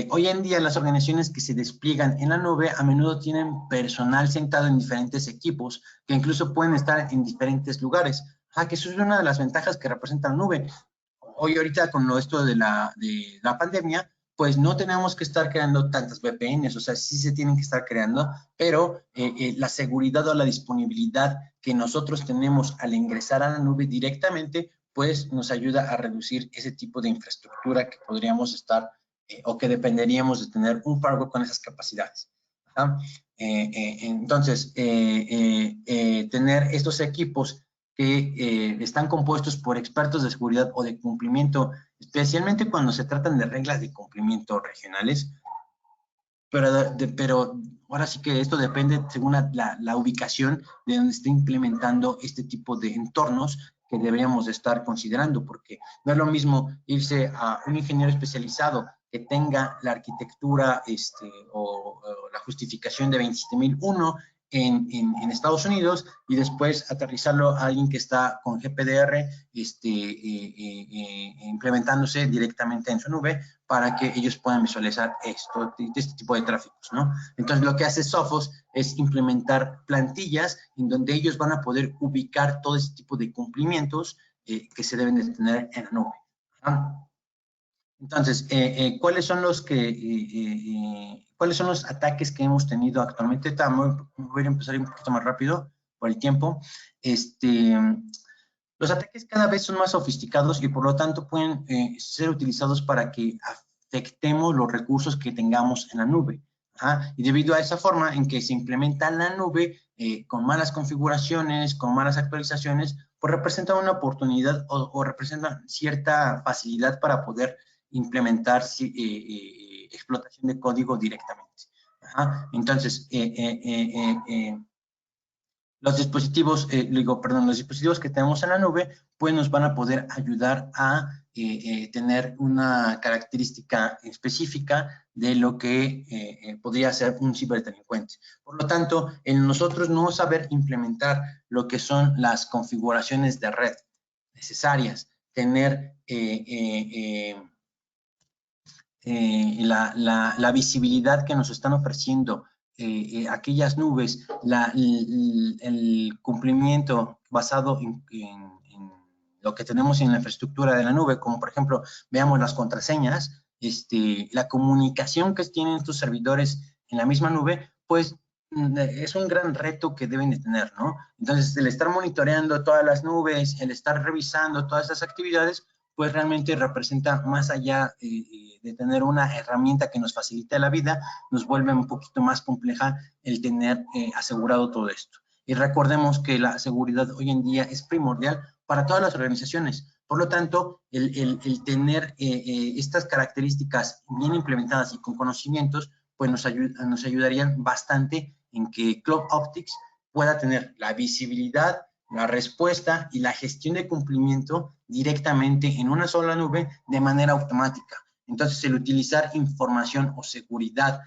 hoy en día las organizaciones que se despliegan en la nube a menudo tienen personal sentado en diferentes equipos que incluso pueden estar en diferentes lugares. Que eso es una de las ventajas que representa la nube. Hoy ahorita con esto de la pandemia, pues no tenemos que estar creando tantas VPNs, o sea, sí se tienen que estar creando, pero la seguridad o la disponibilidad que nosotros tenemos al ingresar a la nube directamente, pues nos ayuda a reducir ese tipo de infraestructura que podríamos estar o que dependeríamos de tener un firewall con esas capacidades. Entonces, tener estos equipos que están compuestos por expertos de seguridad o de cumplimiento, especialmente cuando se tratan de reglas de cumplimiento regionales, pero ahora sí que esto depende según la ubicación de donde esté implementando este tipo de entornos que deberíamos estar considerando, porque no es lo mismo irse a un ingeniero especializado que tenga la arquitectura o la justificación de 27001 en Estados Unidos y después aterrizarlo a alguien que está con GPDR implementándose directamente en su nube para que ellos puedan visualizar este tipo de tráficos, ¿no? Entonces, lo que hace Sophos es implementar plantillas en donde ellos van a poder ubicar todo este tipo de cumplimientos que se deben de tener en la nube. Entonces, ¿cuáles son los ataques que hemos tenido actualmente? Voy a empezar un poquito más rápido por el tiempo. Los ataques cada vez son más sofisticados y por lo tanto pueden ser utilizados para que afectemos los recursos que tengamos en la nube. Y debido a esa forma en que se implementa la nube con malas configuraciones, con malas actualizaciones, pues representan una oportunidad o representan cierta facilidad para poder implementar explotación de código directamente. Ajá. Entonces, los dispositivos, los dispositivos que tenemos en la nube, pues nos van a poder ayudar a tener una característica específica de lo que podría ser un ciberdelincuente. Por lo tanto, en nosotros no saber implementar lo que son las configuraciones de red necesarias, tener la visibilidad que nos están ofreciendo aquellas nubes, el cumplimiento basado en lo que tenemos en la infraestructura de la nube, como por ejemplo, veamos las contraseñas, la comunicación que tienen estos servidores en la misma nube, pues es un gran reto que deben de tener, ¿no? Entonces, el estar monitoreando todas las nubes, el estar revisando todas esas actividades, pues realmente representa más allá de tener una herramienta que nos facilite la vida, nos vuelve un poquito más compleja el tener asegurado todo esto. Y recordemos que la seguridad hoy en día es primordial para todas las organizaciones. Por lo tanto, el tener estas características bien implementadas y con conocimientos, pues nos ayudarían bastante en que Cloud Optics pueda tener la visibilidad, la respuesta y la gestión de cumplimiento directamente en una sola nube de manera automática. Entonces, el utilizar información o seguridad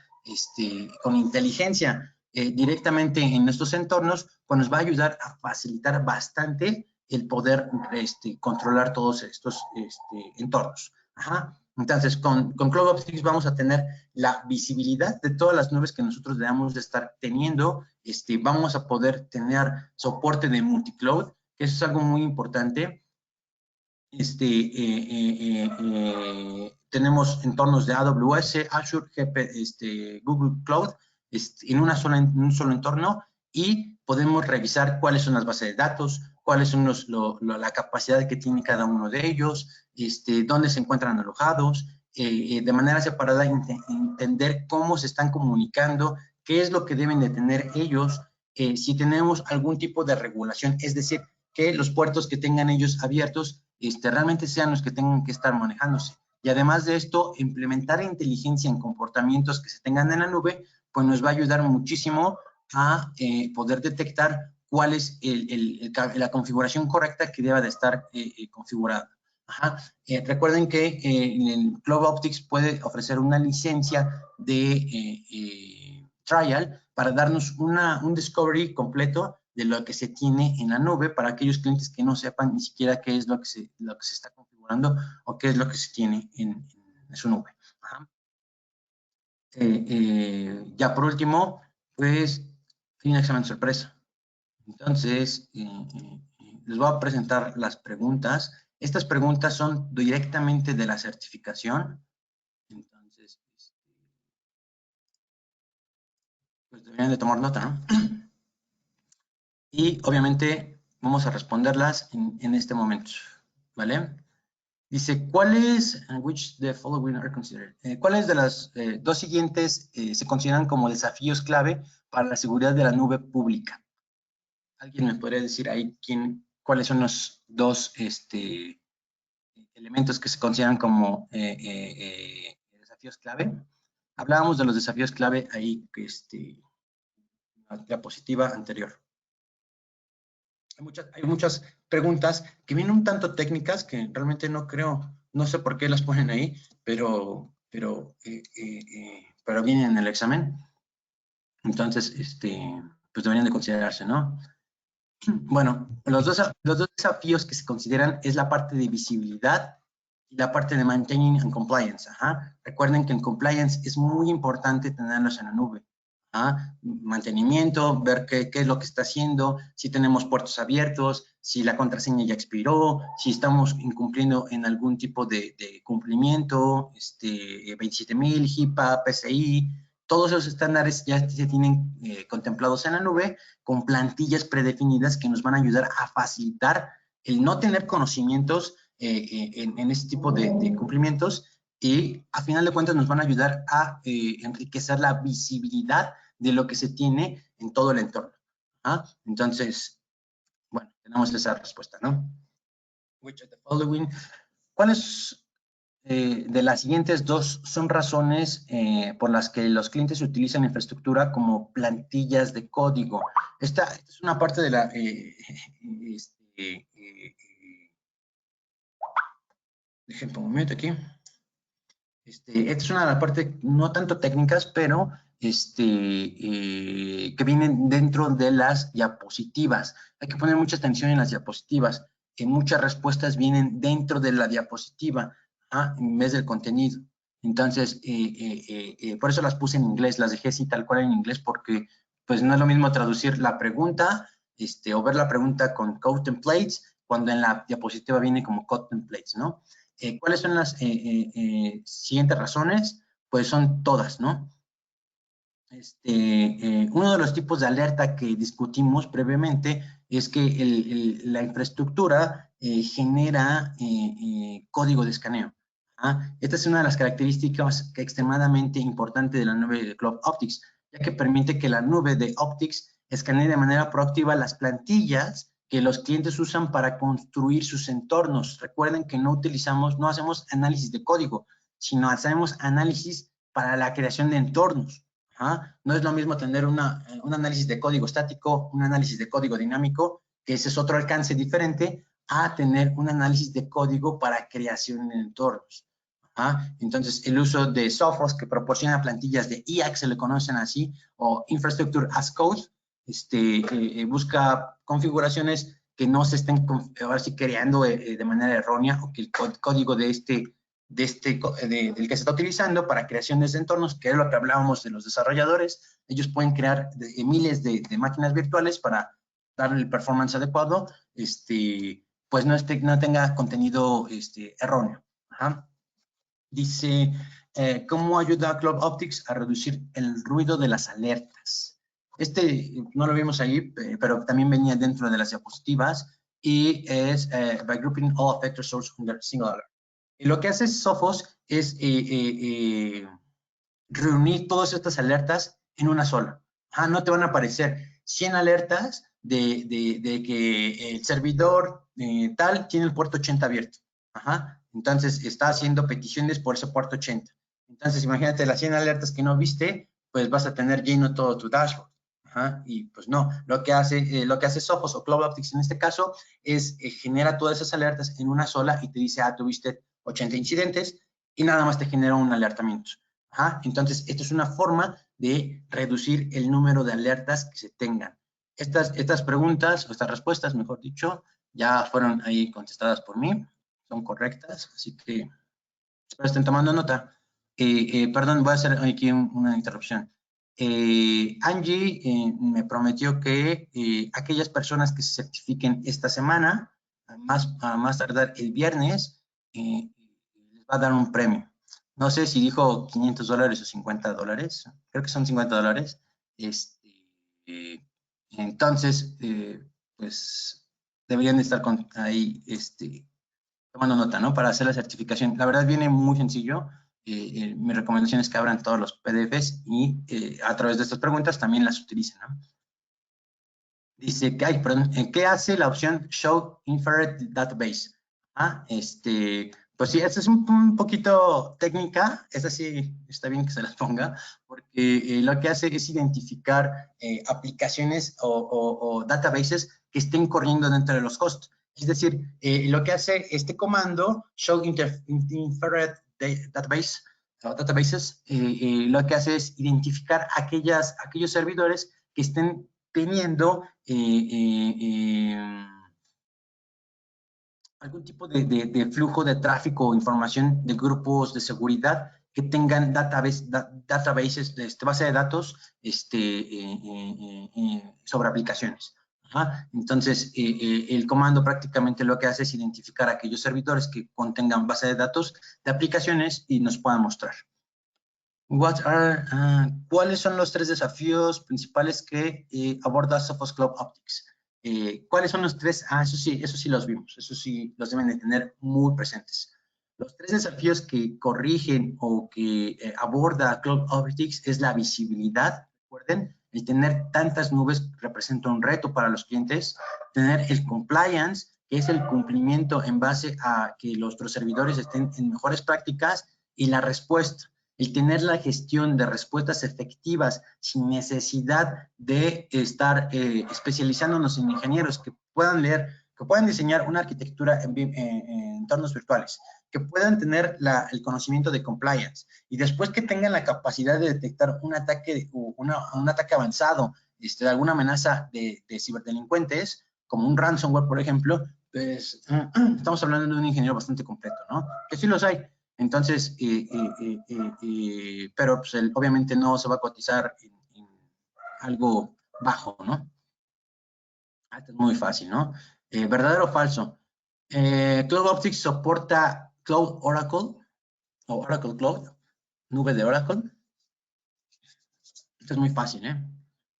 con inteligencia directamente en estos entornos, pues nos va a ayudar a facilitar bastante el poder controlar todos estos entornos. Ajá. Entonces, con Cloud Optics vamos a tener la visibilidad de todas las nubes que nosotros debemos de estar teniendo. Vamos a poder tener soporte de multicloud, que eso es algo muy importante. Tenemos entornos de AWS, Azure, Google Cloud en un solo entorno y podemos revisar cuáles son las bases de datos, cuáles son la capacidad que tiene cada uno de ellos, dónde se encuentran alojados, de manera separada entender cómo se están comunicando, qué es lo que deben de tener ellos, si tenemos algún tipo de regulación, es decir, que los puertos que tengan ellos abiertos realmente sean los que tengan que estar manejándose. Y además de esto, implementar inteligencia en comportamientos que se tengan en la nube, pues nos va a ayudar muchísimo a poder detectar cuál es la configuración correcta que deba de estar configurada. Ajá. Recuerden que el Cloud Optics puede ofrecer una licencia de trial para darnos un discovery completo de lo que se tiene en la nube para aquellos clientes que no sepan ni siquiera qué es lo que se está configurando o qué es lo que se tiene en su nube. Ajá. Ya por último, pues hay un examen sorpresa. Entonces, les voy a presentar las preguntas. Estas preguntas son directamente de la certificación. Entonces, pues deberían de tomar nota, ¿no? Y obviamente vamos a responderlas en este momento, ¿vale? Dice, ¿cuáles de las dos siguientes se consideran como desafíos clave para la seguridad de la nube pública? ¿Alguien me podría decir ahí cuáles son los dos elementos que se consideran como desafíos clave? Hablábamos de los desafíos clave ahí, la diapositiva anterior. Hay muchas preguntas que vienen un tanto técnicas que realmente no sé por qué las ponen ahí, pero vienen en el examen. Entonces, pues deberían de considerarse, ¿no? Bueno, los dos desafíos que se consideran es la parte de visibilidad y la parte de maintaining and compliance. Ajá. Recuerden que en compliance es muy importante tenerlos en la nube. Mantenimiento, ver qué es lo que está haciendo, si tenemos puertos abiertos, si la contraseña ya expiró, si estamos incumpliendo en algún tipo de cumplimiento, 27000, HIPAA, PCI, todos esos estándares ya se tienen contemplados en la nube con plantillas predefinidas que nos van a ayudar a facilitar el no tener conocimientos en este tipo de cumplimientos y a final de cuentas nos van a ayudar a enriquecer la visibilidad de lo que se tiene en todo el entorno. Entonces, bueno, tenemos esa respuesta, ¿no? Which of the following? ¿Cuáles de las siguientes dos son razones por las que los clientes utilizan infraestructura como plantillas de código. Esta es una parte de la... déjenme un momento aquí. Esta es una de las partes no tanto técnicas, pero que vienen dentro de las diapositivas. Hay que poner mucha atención en las diapositivas. Muchas respuestas vienen dentro de la diapositiva, en vez del contenido. Entonces, por eso las puse en inglés, las dejé así tal cual en inglés, porque pues no es lo mismo traducir la pregunta o ver la pregunta con code templates cuando en la diapositiva viene como code templates, ¿no? ¿Cuáles son las siguientes razones? Pues son todas, ¿no? Uno de los tipos de alerta que discutimos previamente es que la infraestructura genera código de escaneo. Esta es una de las características extremadamente importantes de la nube de Cloud Optics, ya que permite que la nube de Optics escanee de manera proactiva las plantillas que los clientes usan para construir sus entornos. Recuerden que no hacemos análisis de código, sino hacemos análisis para la creación de entornos. No es lo mismo tener un análisis de código estático, un análisis de código dinámico, que ese es otro alcance diferente, a tener un análisis de código para creación de entornos. Entonces, el uso de softwares que proporciona plantillas de IaaS, se le conocen así, o Infrastructure as Code, busca configuraciones que no se estén ahora sí creando de manera errónea, o que el código del que se está utilizando para creaciones de entornos, que es lo que hablábamos de los desarrolladores. Ellos pueden crear miles de máquinas virtuales para darle el performance adecuado, pues no tenga contenido erróneo. Dice, ¿cómo ayuda a Cloud Optics a reducir el ruido de las alertas? No lo vimos ahí, pero también venía dentro de las diapositivas, y es by grouping all affected sources under single alert. Y lo que hace Sophos es reunir todas estas alertas en una sola. No te van a aparecer 100 alertas de que el servidor tal tiene el puerto 80 abierto. Entonces, está haciendo peticiones por ese puerto 80. Entonces, imagínate las 100 alertas que no viste, pues vas a tener lleno todo tu dashboard. Y pues no, lo que hace Sophos o Cloud Optics en este caso es genera todas esas alertas en una sola y te dice, tuviste 80 incidentes y nada más te genera un alertamiento. Entonces, esto es una forma de reducir el número de alertas que se tengan. Estas preguntas, o estas respuestas, mejor dicho, ya fueron ahí contestadas por mí, son correctas, así que espero estén tomando nota. Perdón, voy a hacer aquí una interrupción. Angie me prometió que aquellas personas que se certifiquen esta semana, a más tardar el viernes, les va a dar un premio. No sé si dijo $500 o $50, creo que son $50. Entonces, pues deberían estar ahí tomando nota, ¿no? Para hacer la certificación. La verdad viene muy sencillo. Mi recomendación es que abran todos los PDFs y a través de estas preguntas también las utilicen, ¿no? Dice que, perdón, ¿qué hace la opción Show Infrared Database? Pues sí, esta es un poquito técnica, esta sí está bien que se las ponga, porque lo que hace es identificar aplicaciones o databases que estén corriendo dentro de los hosts. Es decir, lo que hace este comando, Show Infrared Database, databases, lo que hace es identificar aquellos servidores que estén teniendo algún tipo de flujo de tráfico o información de grupos de seguridad que tengan databases, base de datos sobre aplicaciones. Entonces, el comando prácticamente lo que hace es identificar aquellos servidores que contengan base de datos de aplicaciones y nos puedan mostrar. ¿Cuáles son los 3 desafíos principales que aborda Sophos Cloud Optics? ¿Cuáles son los 3? Eso sí los vimos, eso sí los deben de tener muy presentes. Los 3 desafíos que corrigen o que aborda Cloud Optics es la visibilidad. Recuerden, el tener tantas nubes representa un reto para los clientes. Tener el compliance, que es el cumplimiento en base a que nuestros servidores estén en mejores prácticas, y la respuesta, el tener la gestión de respuestas efectivas sin necesidad de estar especializándonos en ingenieros que puedan leer, que puedan diseñar una arquitectura en entornos virtuales, que puedan tener el conocimiento de compliance, y después que tengan la capacidad de detectar un ataque, un ataque avanzado, de alguna amenaza de ciberdelincuentes, como un ransomware, por ejemplo, pues estamos hablando de un ingeniero bastante completo, ¿no? Que sí los hay. Entonces, pero pues obviamente no se va a cotizar en algo bajo, ¿no? Esto es muy fácil, ¿no? ¿Verdadero o falso? Cloud Optics soporta Cloud Oracle o Oracle Cloud, nube de Oracle. Esto es muy fácil, ¿eh?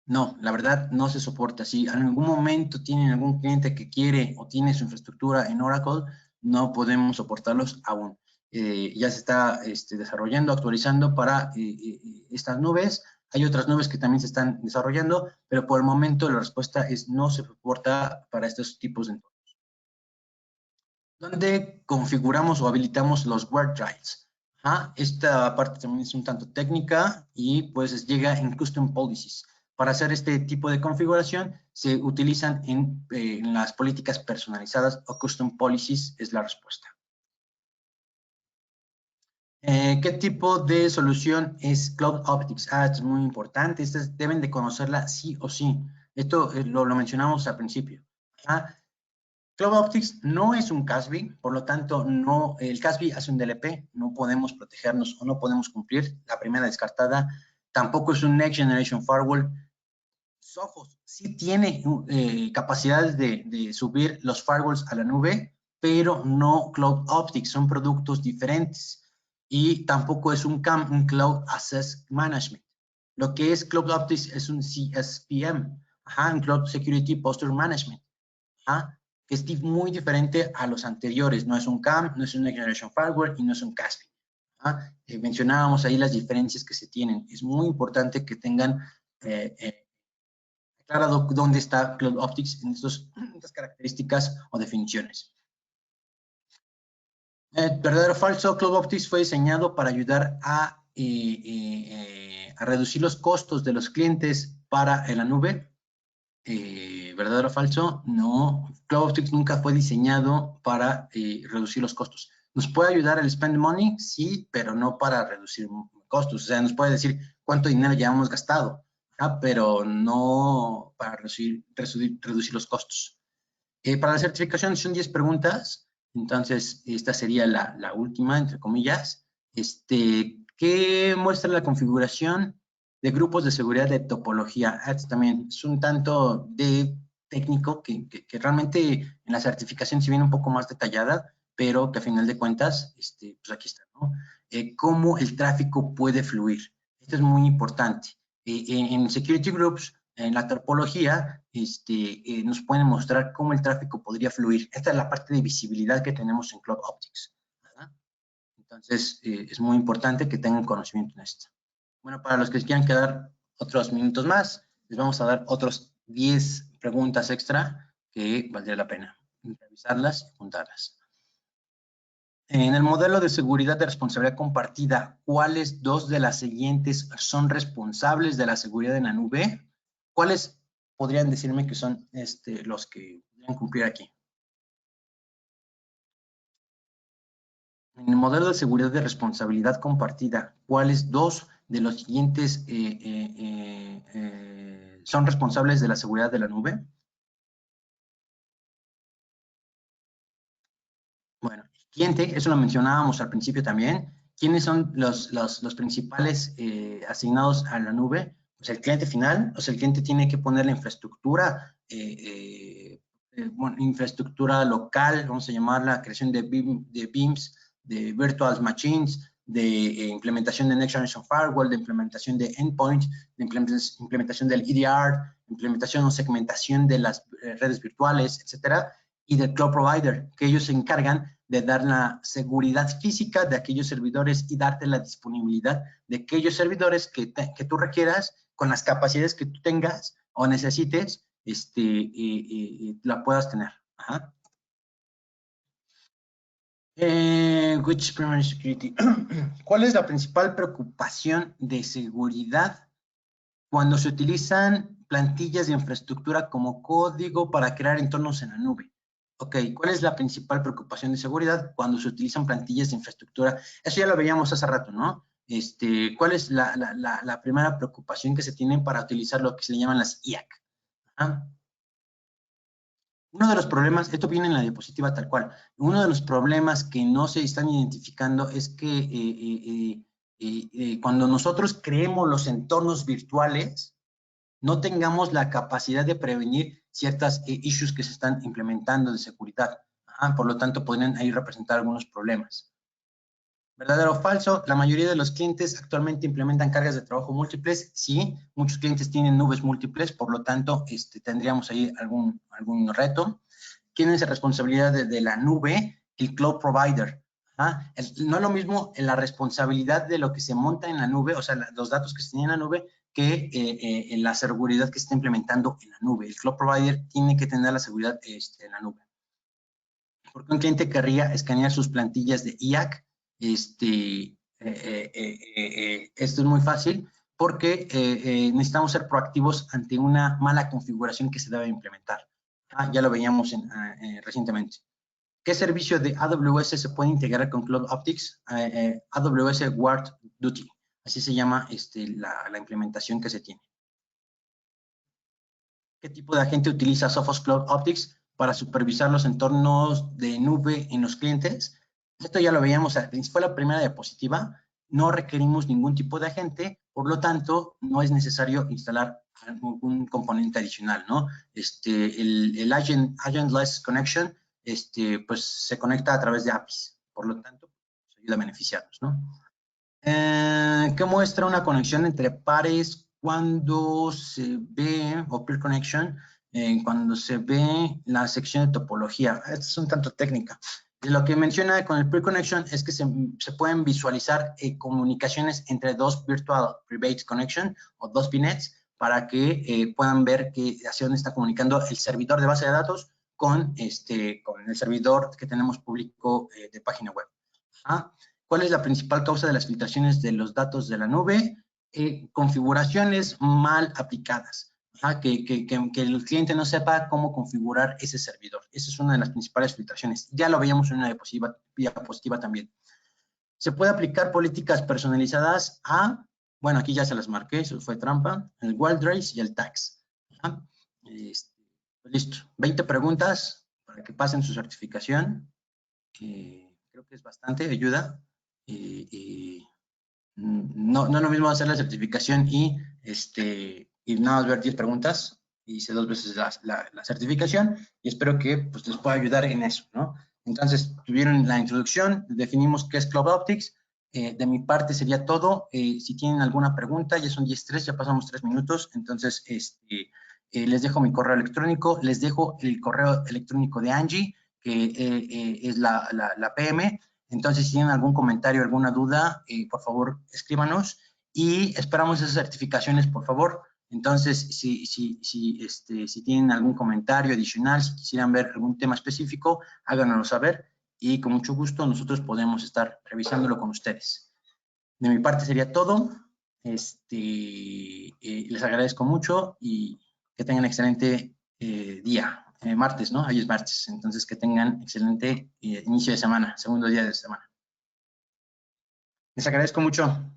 No, la verdad no se soporta. Si en algún momento tienen algún cliente que quiere o tiene su infraestructura en Oracle, no podemos soportarlos aún. Ya se está desarrollando, actualizando para estas nubes. Hay otras nubes que también se están desarrollando, pero por el momento la respuesta es no se soporta para estos tipos de entornos. ¿Dónde configuramos o habilitamos los word drives? Esta parte también es un tanto técnica y pues llega en Custom Policies. Para hacer este tipo de configuración se utilizan en las políticas personalizadas o Custom Policies es la respuesta. ¿Qué tipo de solución es Cloud Optics? Es muy importante. Estas deben de conocerla sí o sí. Esto lo mencionamos al principio. Cloud Optics no es un CASB, por lo tanto, no, el CASB hace un DLP, no podemos protegernos o no podemos cumplir. La primera descartada. Tampoco es un Next Generation Firewall. Sophos sí tiene capacidades de subir los firewalls a la nube, pero no Cloud Optics, son productos diferentes. Y tampoco es un CAM, un Cloud Access Management. Lo que es Cloud Optics es un CSPM, un Cloud Security Posture Management, que es muy diferente a los anteriores. No es un CAM, no es un Next Generation Firewall y no es un CASB. Mencionábamos ahí las diferencias que se tienen. Es muy importante que tengan aclarado dónde está Cloud Optics en estas características o definiciones. ¿Verdadero o falso? Cloud Optics fue diseñado para ayudar a reducir los costos de los clientes para la nube. ¿Verdadero o falso? No. Cloud Optics nunca fue diseñado para reducir los costos. ¿Nos puede ayudar el spend money? Sí, pero no para reducir costos. O sea, nos puede decir cuánto dinero ya hemos gastado, pero no para reducir los costos. Para la certificación son 10 preguntas, entonces esta sería la última, entre comillas. ¿Qué muestra la configuración de grupos de seguridad de topología? Esto también es un tanto de técnico que realmente en la certificación se viene un poco más detallada, pero que a final de cuentas, pues aquí está, ¿no? Cómo el tráfico puede fluir. Esto es muy importante. En Security Groups, en la topología, nos pueden mostrar cómo el tráfico podría fluir. Esta es la parte de visibilidad que tenemos en Cloud Optics, ¿verdad? Entonces, es muy importante que tengan conocimiento en esto. Bueno, para los que quieran quedar otros minutos más, les vamos a dar otros 10 preguntas extra que valdría la pena revisarlas y apuntarlas. En el modelo de seguridad de responsabilidad compartida, ¿cuáles dos de las siguientes son responsables de la seguridad en la nube? ¿Cuáles podrían decirme que son los que podrían cumplir aquí? En el modelo de seguridad de responsabilidad compartida, ¿cuáles dos de los siguientes son responsables de la seguridad de la nube? Bueno, cliente, eso lo mencionábamos al principio también. ¿Quiénes son los principales asignados a la nube? Pues el cliente final, o sea, el cliente tiene que poner la infraestructura, infraestructura local, vamos a llamarla, creación de BIMs, de virtual machines, de implementación de Next Generation Firewall, de implementación de endpoint, de implementación del EDR, implementación o segmentación de las redes virtuales, etcétera, y del cloud provider, que ellos se encargan de dar la seguridad física de aquellos servidores y darte la disponibilidad de aquellos servidores que tú requieras con las capacidades que tú tengas o necesites, la puedas tener. Which primary security? ¿Cuál es la principal preocupación de seguridad cuando se utilizan plantillas de infraestructura como código para crear entornos en la nube? Ok, ¿cuál es la principal preocupación de seguridad cuando se utilizan plantillas de infraestructura? Eso ya lo veíamos hace rato, ¿no? ¿Cuál es la primera preocupación que se tiene para utilizar lo que se le llaman las IaaC? ¿Ah? Uno de los problemas, esto viene en la diapositiva tal cual, uno de los problemas que no se están identificando es que cuando nosotros creemos los entornos virtuales, no tengamos la capacidad de prevenir ciertas issues que se están implementando de seguridad. Por lo tanto, podrían ahí representar algunos problemas. ¿Verdadero o falso? La mayoría de los clientes actualmente implementan cargas de trabajo múltiples. Sí, muchos clientes tienen nubes múltiples, por lo tanto, tendríamos ahí algún reto. ¿Quién es la responsabilidad de la nube? El cloud provider. No es lo mismo la responsabilidad de lo que se monta en la nube, o sea, los datos que se tienen en la nube, que la seguridad que se está implementando en la nube. El cloud provider tiene que tener la seguridad en la nube. Porque un cliente querría escanear sus plantillas de IaaC. Esto es muy fácil porque necesitamos ser proactivos ante una mala configuración que se debe implementar. Ya lo veíamos recientemente. ¿Qué servicio de AWS se puede integrar con Cloud Optics? AWS Guard Duty. Así se llama la implementación que se tiene. ¿Qué tipo de agente utiliza Sophos Cloud Optics para supervisar los entornos de nube en los clientes? Esto ya lo veíamos, fue la primera diapositiva. No requerimos ningún tipo de agente, por lo tanto, no es necesario instalar algún componente adicional, ¿no? El agentless connection, pues se conecta a través de APIs, por lo tanto, nos ayuda a beneficiarnos, ¿no? ¿Qué muestra una conexión entre pares cuando se ve, o peer connection, cuando se ve la sección de topología? Esto es un tanto técnica. Lo que menciona con el peer connection es que se pueden visualizar comunicaciones entre dos virtual private connection o dos VNets para que puedan ver hacia dónde está comunicando el servidor de base de datos con el servidor que tenemos público de página web. ¿Cuál es la principal causa de las filtraciones de los datos de la nube? Configuraciones mal aplicadas. Que el cliente no sepa cómo configurar ese servidor. Esa es una de las principales filtraciones. Ya lo veíamos en una diapositiva también. Se puede aplicar políticas personalizadas a, bueno, aquí ya se las marqué, eso fue trampa, el Wild Race y el Tax. Listo, 20 preguntas para que pasen su certificación. Creo que es bastante ayuda. No es lo mismo hacer la certificación y nada más ver 10 preguntas. Hice 2 veces la certificación y espero que pues, les pueda ayudar en eso, ¿no? Entonces, tuvieron la introducción, definimos qué es Cloud Optics. De mi parte sería todo. Si tienen alguna pregunta, ya son 10:03, ya pasamos 3 minutos. Entonces, les dejo mi correo electrónico, les dejo el correo electrónico de Angie, que es la PM. Entonces, si tienen algún comentario, alguna duda, por favor, escríbanos y esperamos esas certificaciones, por favor. Entonces, si tienen algún comentario adicional, si quisieran ver algún tema específico, háganoslo saber y con mucho gusto nosotros podemos estar revisándolo con ustedes. De mi parte sería todo. Les agradezco mucho y que tengan excelente día. Martes, ¿no? Hoy es martes, entonces que tengan excelente inicio de semana, segundo día de semana. Les agradezco mucho.